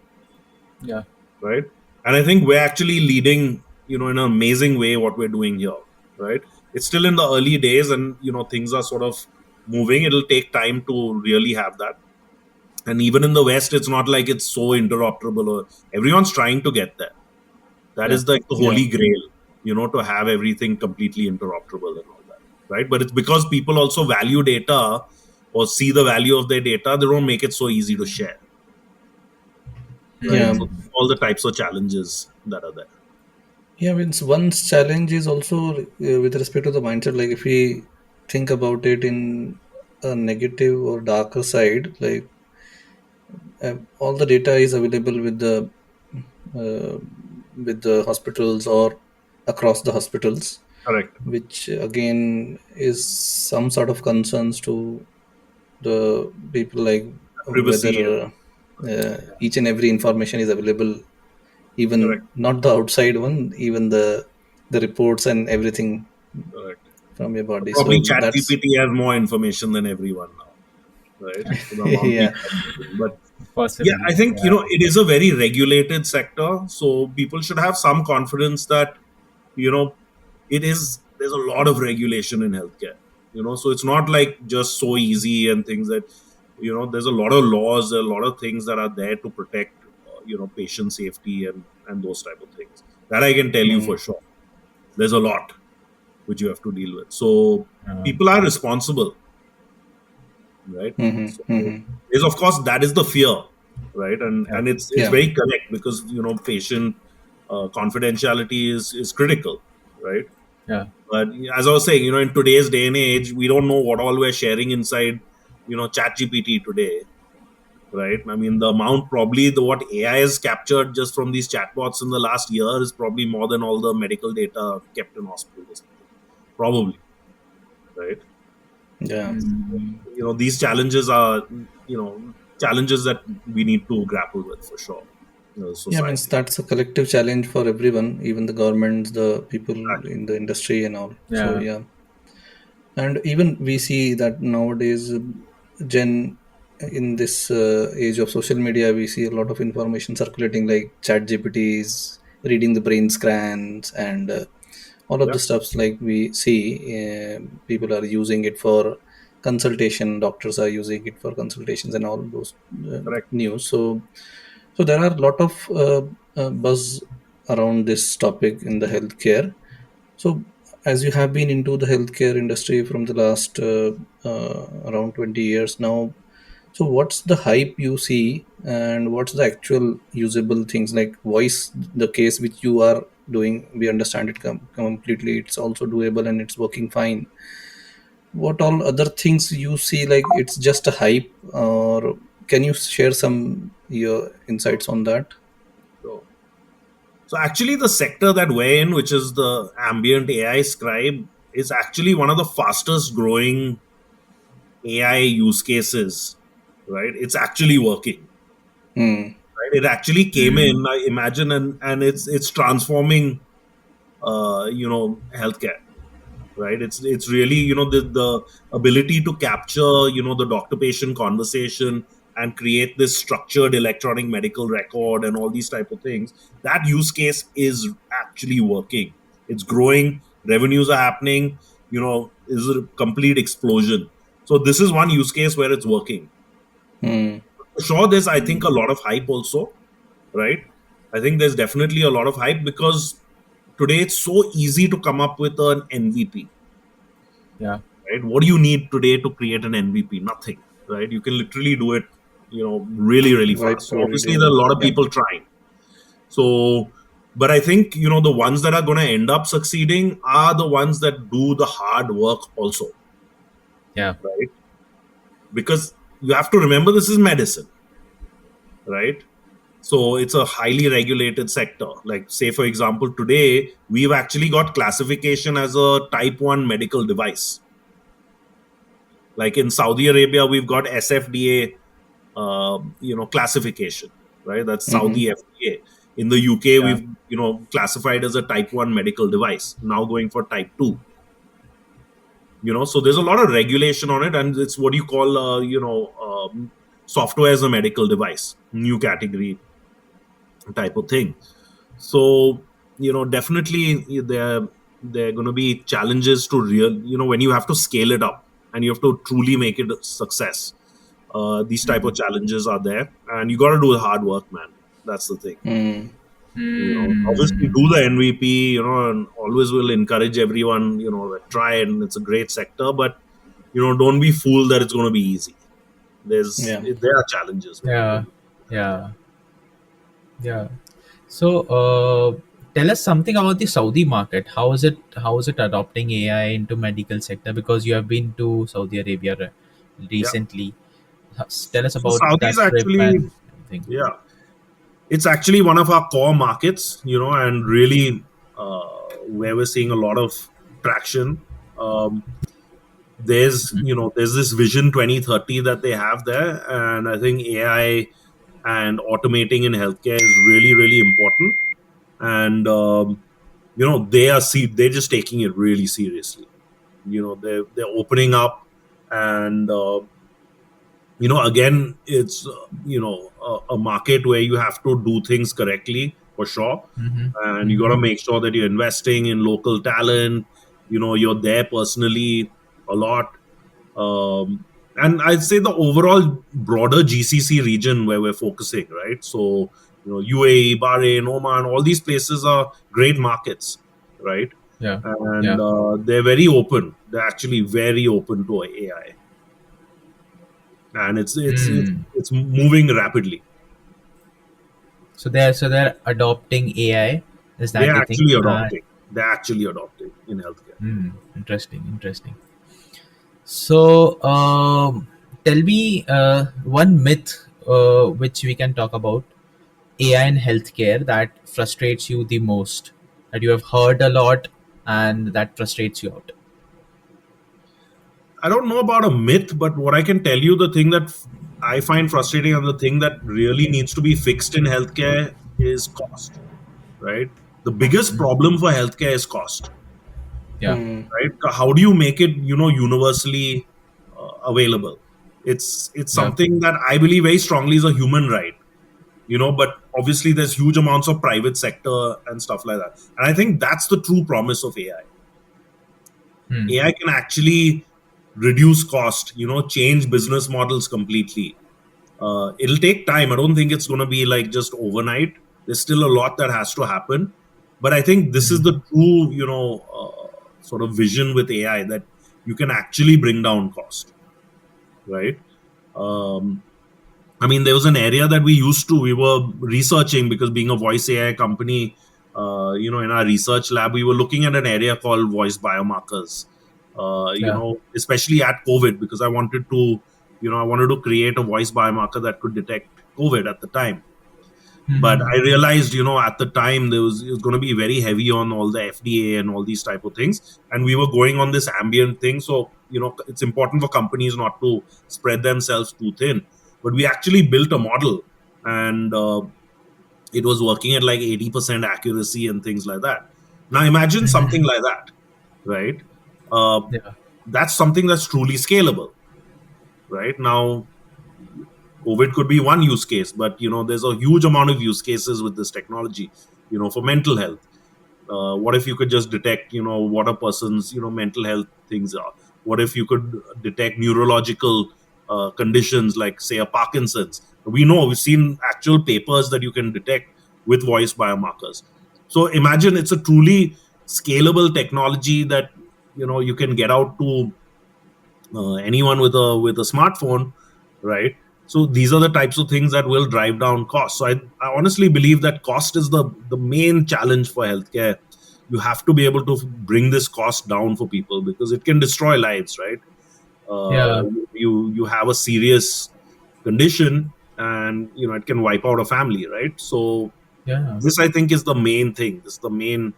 Yeah. right? And I think we're actually leading in an amazing way what we're doing here, right? It's still in the early days, and things are sort of moving. It'll take time to really have that. And even in the West, it's not like it's so interoperable, or everyone's trying to get there. That Yeah. is like the Yeah. holy grail, to have everything completely interoperable and all that, right? But it's because people also value data or see the value of their data, they don't make it so easy to share, right? Yeah. So all the types of challenges that are there. Yeah, means one challenge is also with respect to the mindset. Like if we think about it in a negative or darker side, like all the data is available uh, with the hospitals or across the hospitals, Correct. which again is some sort of concerns to the people, like whether Privacy. each and every information is available, Correct. even not the outside one, even the reports and everything Correct. from your body. Probably So chat that's gpt has more information than everyone now, right? So the amount yeah. people are using. But yeah, Possibly. I think Yeah. it is a very regulated sector, so people should have some confidence that you know there's a lot of regulation in healthcare. So it's not like just so easy, and things that there's a lot of laws, a lot of things that are there to protect patient safety and those type of things, that I can tell you Mm. for sure. There's a lot which you have to deal with, so Uh, people are responsible, right? Hmm. So Hmm. is, of course, that is the fear, right? and yeah. and it's Yeah. very correct, because patient confidentiality is critical, right? Yeah. But as I was saying, in today's day and age, we don't know what all we're sharing inside chat gpt today, right? I mean, the amount, probably what AI has captured just from these chatbots in the last year is probably more than all the medical data kept in hospitals or something, probably, right? Yeah. These challenges are challenges that we need to grapple with for sure. Yeah, means society. that's a collective challenge for everyone, even the governments, the people Exactly. in the industry, and all. So Yeah. yeah, and even we see that nowadays, Gen in this age of social media, we see a lot of information circulating, like Chat GPTs reading the brain scans, and all of Yeah, the stuffs like we see. People are using it for consultation. Doctors are using it for consultations and all those correct. news. So there are a lot of buzz around this topic in the healthcare. So, as you have been into the healthcare industry from the last around 20 years now, so what's the hype you see, and what's the actual usable things like voice, the case which you are doing? We understand it completely. It's also doable and it's working fine. What all other things you see, like it's just a hype, or can you share some your So, insights on that? so, so actually, the sector that we're in, which is the ambient AI scribe, is actually one of the fastest growing AI use cases. Right, it's actually working. Hmm. Right, it actually came in. Mm. I imagine, and it's transforming, healthcare. Right, it's really, the ability to capture, the doctor patient conversation and create this structured electronic medical record and all these type of things. That use case is actually working. It's growing, revenues are happening, is a complete explosion. So this is one use case where it's working. Hmm. For sure, there's, I think, a lot of hype also. Right, I think there's definitely a lot of hype because today it's so easy to come up with an MVP. Yeah. Right, what do you need today to create an MVP? Nothing. Right, you can literally do it, really, really Right fast. So provided obviously there are in, a lot of yeah. people trying. So, but I think, the ones that are going to end up succeeding are the ones that do the hard work also. Yeah. Right, because you have to remember, this is medicine. Right, so it's a highly regulated sector. Like, say for example, today we've actually got classification as a type 1 medical device. Like in Saudi Arabia, we've got SFDA, classification. Right, that's Mm-hmm. Saudi FDA. In the UK, Yeah. we've, classified as a type 1 medical device, now going for type 2. So there's a lot of regulation on it, and it's what you call, software as a medical device, new category type of thing. So, definitely there are going to be challenges to real, when you have to scale it up and you have to truly make it a success. These type of challenges are there, and you got to do the hard work, man. That's the thing. Mm. Obviously Mm. do the MVP, and always will encourage everyone, that try, and it's a great sector, but don't be fooled that it's going to be easy. Yeah. There are challenges, man. Yeah. Yeah. Yeah. So, tell us something about the Saudi market. How is it? How is it adopting AI into medical sector? Because you have been to Saudi Arabia Yeah. recently. Tell us So about Saudi is that trip actually, and everything. yeah, it's actually one of our core markets, and really, where we're seeing a lot of traction. Um, there's this vision 2030 that they have there, and I think AI and automating in healthcare is really, really important. And they're just taking it really seriously. They're opening up, and again, it's, a market where you have to do things correctly, for sure. Mm-hmm. And you got Mm-hmm. to make sure that you're investing in local talent. You're there personally a lot. And I'd say the overall broader GCC region where we're focusing, right? So, UAE, Bahrain, Oman, all these places are great markets, right? Yeah. And Yeah. they're very open. They're actually very open to AI, and Mm. it's moving rapidly. So they're adopting AI. Is that They're the thing? actually adopting. They're actually adopting in healthcare. Interesting. Interesting. So, tell me one myth which we can talk about AI in healthcare that frustrates you the most, that you have heard a lot and that frustrates you out. I don't know about a myth, but what I can tell you, the thing that I find frustrating and the thing that really needs to be fixed in healthcare is cost, right? The biggest problem for healthcare is cost, Yeah. right? How do you make it, universally available? It's Yeah. something that I believe very strongly is a human right, but obviously there's huge amounts of private sector and stuff like that. And I think that's the true promise of AI. Hmm. AI can actually reduce cost, change business models completely. It'll take time. I don't think it's going to be like just overnight. There's still a lot that has to happen. But I think this is the true, sort of vision with AI, that you can actually bring down cost, right? Um, I mean, there was an area that we were researching, because being a voice AI company, in our research lab, we were looking at an area called voice biomarkers, Yeah. especially at COVID, because I wanted to create a voice biomarker that could detect COVID at the time. But I realized, at the time it was going to be very heavy on all the FDA and all these type of things, and we were going on this ambient thing. So it's important for companies not to spread themselves too thin. But we actually built a model, and it was working at like 80% accuracy and things like that. Now imagine something like that, right? Uh, Yeah. that's something that's truly scalable, right? Now COVID could be one use case, but there's a huge amount of use cases with this technology. For mental health, what if you could just detect, what a person's, mental health things are? What if you could detect neurological conditions, like say a Parkinson's? We've seen actual papers that you can detect with voice biomarkers. So imagine it's a truly scalable technology that you can get out to anyone with a smartphone, right? So these are the types of things that will drive down costs. So I honestly believe that cost is the main challenge for healthcare. You have to be able to bring this cost down for people, because it can destroy lives, right? Yeah. You have a serious condition, and it can wipe out a family, right? So Yeah. this, I think, is the main thing. This is the main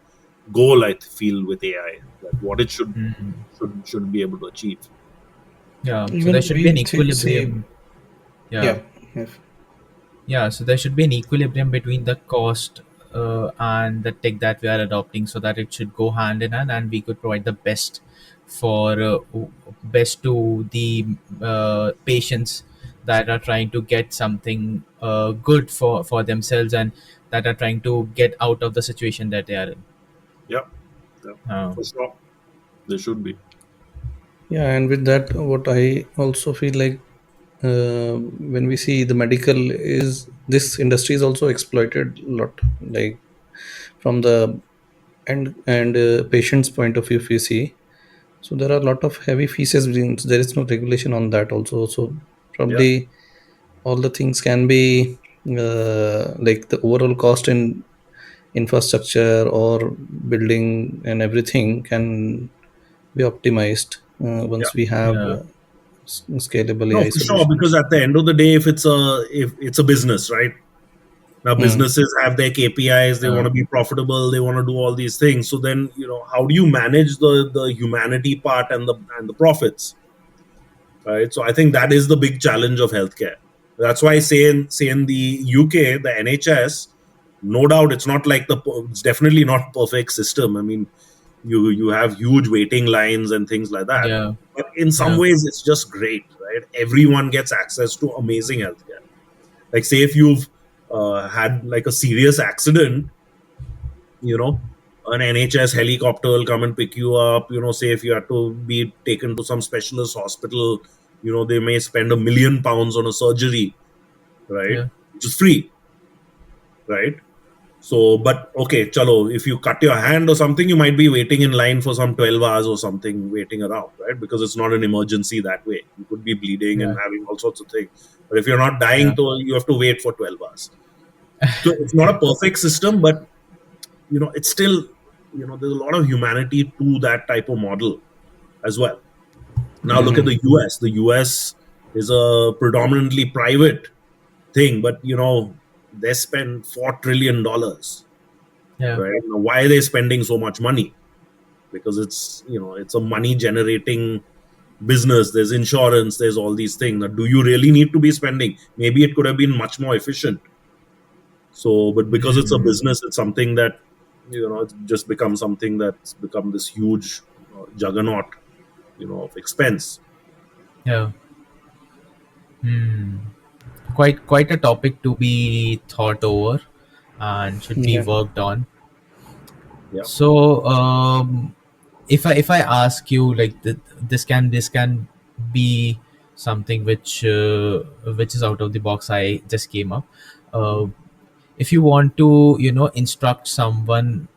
goal, I feel, with AI, that what it should be able to achieve. Yeah. So there Even should be an we say, equilibrium. Yeah. yeah, if, Yeah, so there should be an equilibrium between the cost and the tech that we are adopting, so that it should go hand in hand, and we could provide the best for best to the patients that are trying to get something good for themselves, and that are trying to get out of the situation that they are in. Yeah, yeah, Uh, for sure. There should be. yeah, and with that, what I also feel like, when we see the medical is this industry is also exploited a lot, like from the patient's point of view, if you see. So there are a lot of heavy fees. There is no regulation on that also. So Yeah, probably all the things can be, like the overall cost in infrastructure or building and everything can be optimized yeah. once we have yeah, scalable No, AI for sure. Because solutions. at the end of the day, if it's a business, right? Now Hmm. businesses have their KPIs. They want yeah, to be profitable. They want to do all these things. So then, how do you manage the humanity part and the profits, right? So I think that is the big challenge of healthcare. That's why say in the UK, the NHS, no doubt, it's definitely not perfect system. I mean, you have huge waiting lines and things like that, yeah, but in some yeah, ways it's just great, right? Everyone gets access to amazing healthcare. Like say if you've had like a serious accident, you know an NHS helicopter will come and pick you up. Say if you have to be taken to some specialist hospital, they may spend £1 million on a surgery, right? yeah, Which is free, right? So, but okay, chalo, if you cut your hand or something, you might be waiting in line for some 12 hours or something, waiting around, right? Because it's not an emergency that way. You could be bleeding and yeah, having all sorts of things. But if you're not dying, yeah, to you have to wait for 12 hours. So it's not a perfect system, but it's still, there's a lot of humanity to that type of model as well. Now look at Hmm. the US. The US is a predominantly private thing, but they spend $4 trillion, yeah, right? Now, why are they spending so much money? Because it's a money generating business. There's insurance, there's all these things. Now, do you really need to be spending? Maybe it could have been much more efficient, So, but because it's a Hmm. business, it's something that, it's just become something that's become this huge juggernaut, of expense. Yeah. Hmm. Quite a topic to be thought over and should be Yeah. worked on. Yeah. So, if I ask you like this can be something which is out of the box. I just came up. Uh, if you want to instruct someone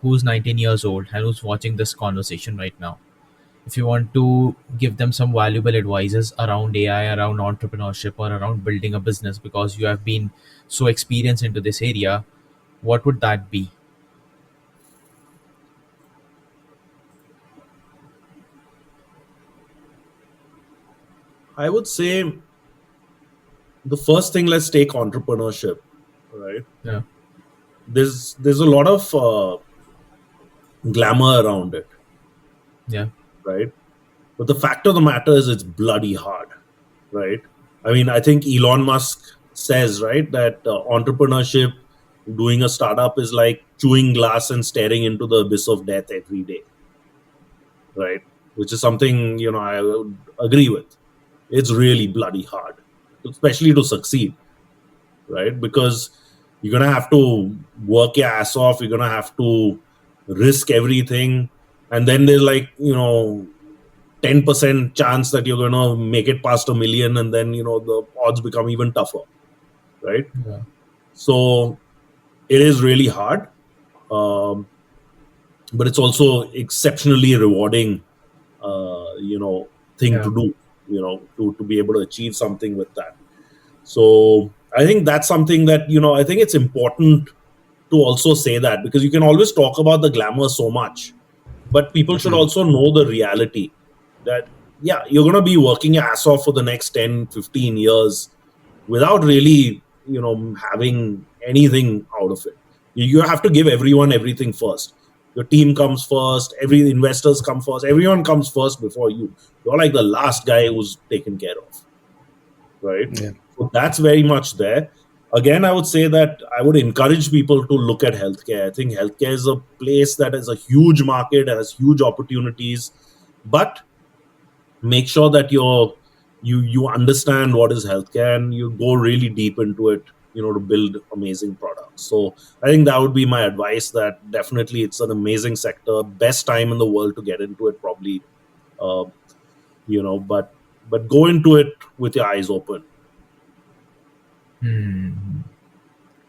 who's 19 years old and who's watching this conversation right now, if you want to give them some valuable advices around AI, around entrepreneurship, or around building a business because you have been so experienced into this area, what would that be? I would say the first thing, let's take entrepreneurship, right? Yeah. There's a lot of glamour around it, Yeah. right? But the fact of the matter is, it's bloody hard, right? I mean, I think Elon Musk says, right, that entrepreneurship, doing a startup is like chewing glass and staring into the abyss of death every day, right? Which is something, I would agree with. It's really bloody hard, especially to succeed, right? Because you're going to have to work your ass off, you're going to have to risk everything. And then there's like, 10% chance that you're going to make it past a million, and then the odds become even tougher, right? Yeah. So it is really hard, um, but it's also exceptionally rewarding, thing Yeah. to do, to be able to achieve something with that. So I think that's something that, I think it's important to also say that, because you can always talk about the glamour so much, but people should Hmm. also know the reality that, yeah, you're going to be working your ass off for the next 10, 15 years without really, having anything out of it. You have to give everyone everything first. Your team comes first, every investors come first, everyone comes first before you. You're like the last guy who's taken care of, right? Yeah. So that's very much there. Again, I would say that I would encourage people to look at healthcare. I think healthcare is a place that is a huge market, has huge opportunities, but make sure that you understand what is healthcare and you go really deep into it, to build amazing products. So I think that would be my advice, that definitely it's an amazing sector, best time in the world to get into it probably. uh, but go into it with your eyes open. Hmm.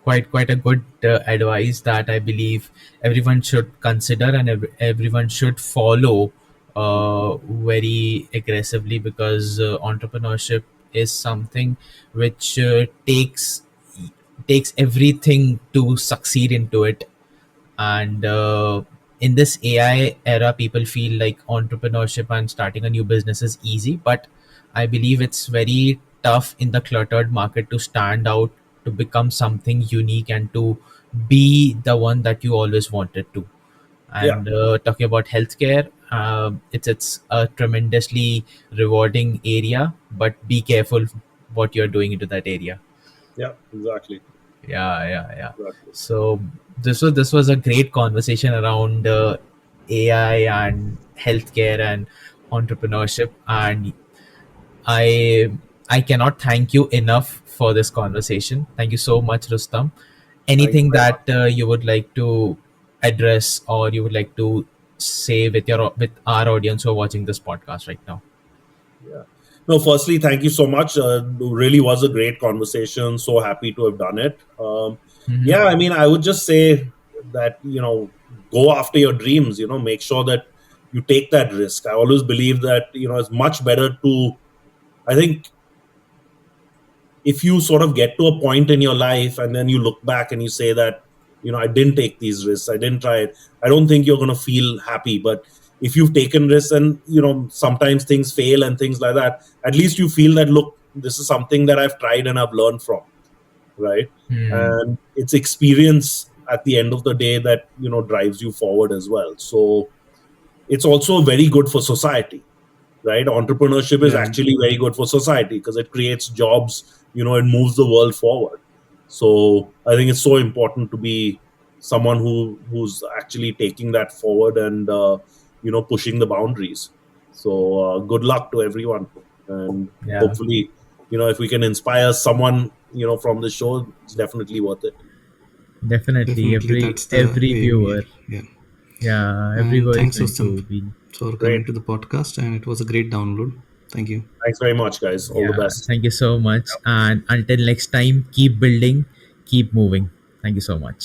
Quite a good advice that I believe everyone should consider and everyone should follow very aggressively, because entrepreneurship is something which takes everything to succeed into it. And in this AI era, people feel like entrepreneurship and starting a new business is easy, but I believe it's very tough in the cluttered market to stand out, to become something unique, and to be the one that you always wanted to. Yeah, And talking about healthcare, it's a tremendously rewarding area, but be careful what you're doing into that area. yeah, exactly, Yeah, yeah, yeah. exactly. So this was a great conversation around AI and healthcare and entrepreneurship, and I I cannot thank you enough for this conversation. Thank you so much, Rustam. Thank you Anything very much. that you would like to address, or you would like to say with our audience who are watching this podcast right now? Yeah. No, firstly, thank you so much. Really was a great conversation. So happy to have done it. Hmm. Yeah, I mean, I would just say that, go after your dreams, make sure that you take that risk. I always believe that, it's much better to, I think, if you sort of get to a point in your life and then you look back and you say that, I didn't take these risks, I didn't try it, I don't think you're going to feel happy. But if you've taken risks and, sometimes things fail and things like that, at least you feel that, look, this is something that I've tried and I've learned from, right? Hmm. And it's experience at the end of the day that, drives you forward as well. So it's also very good for society, right? Entrepreneurship is Yeah. actually very good for society because it creates jobs, it moves the world forward. So I think it's so important to be someone who's actually taking that forward and pushing the boundaries. So good luck to everyone, and Yeah, hopefully, if we can inspire someone from the show, it's definitely worth it. definitely. Definitely, Every that's the every aim. viewer, Yeah. yeah, every And viewer is thanks, going Rustam, to be. for Great. coming to the podcast. And it was a great download. Thank you. Thanks very much, guys. All the Yeah, best. thank you so much. And until next time, keep building, keep moving. Thank you so much.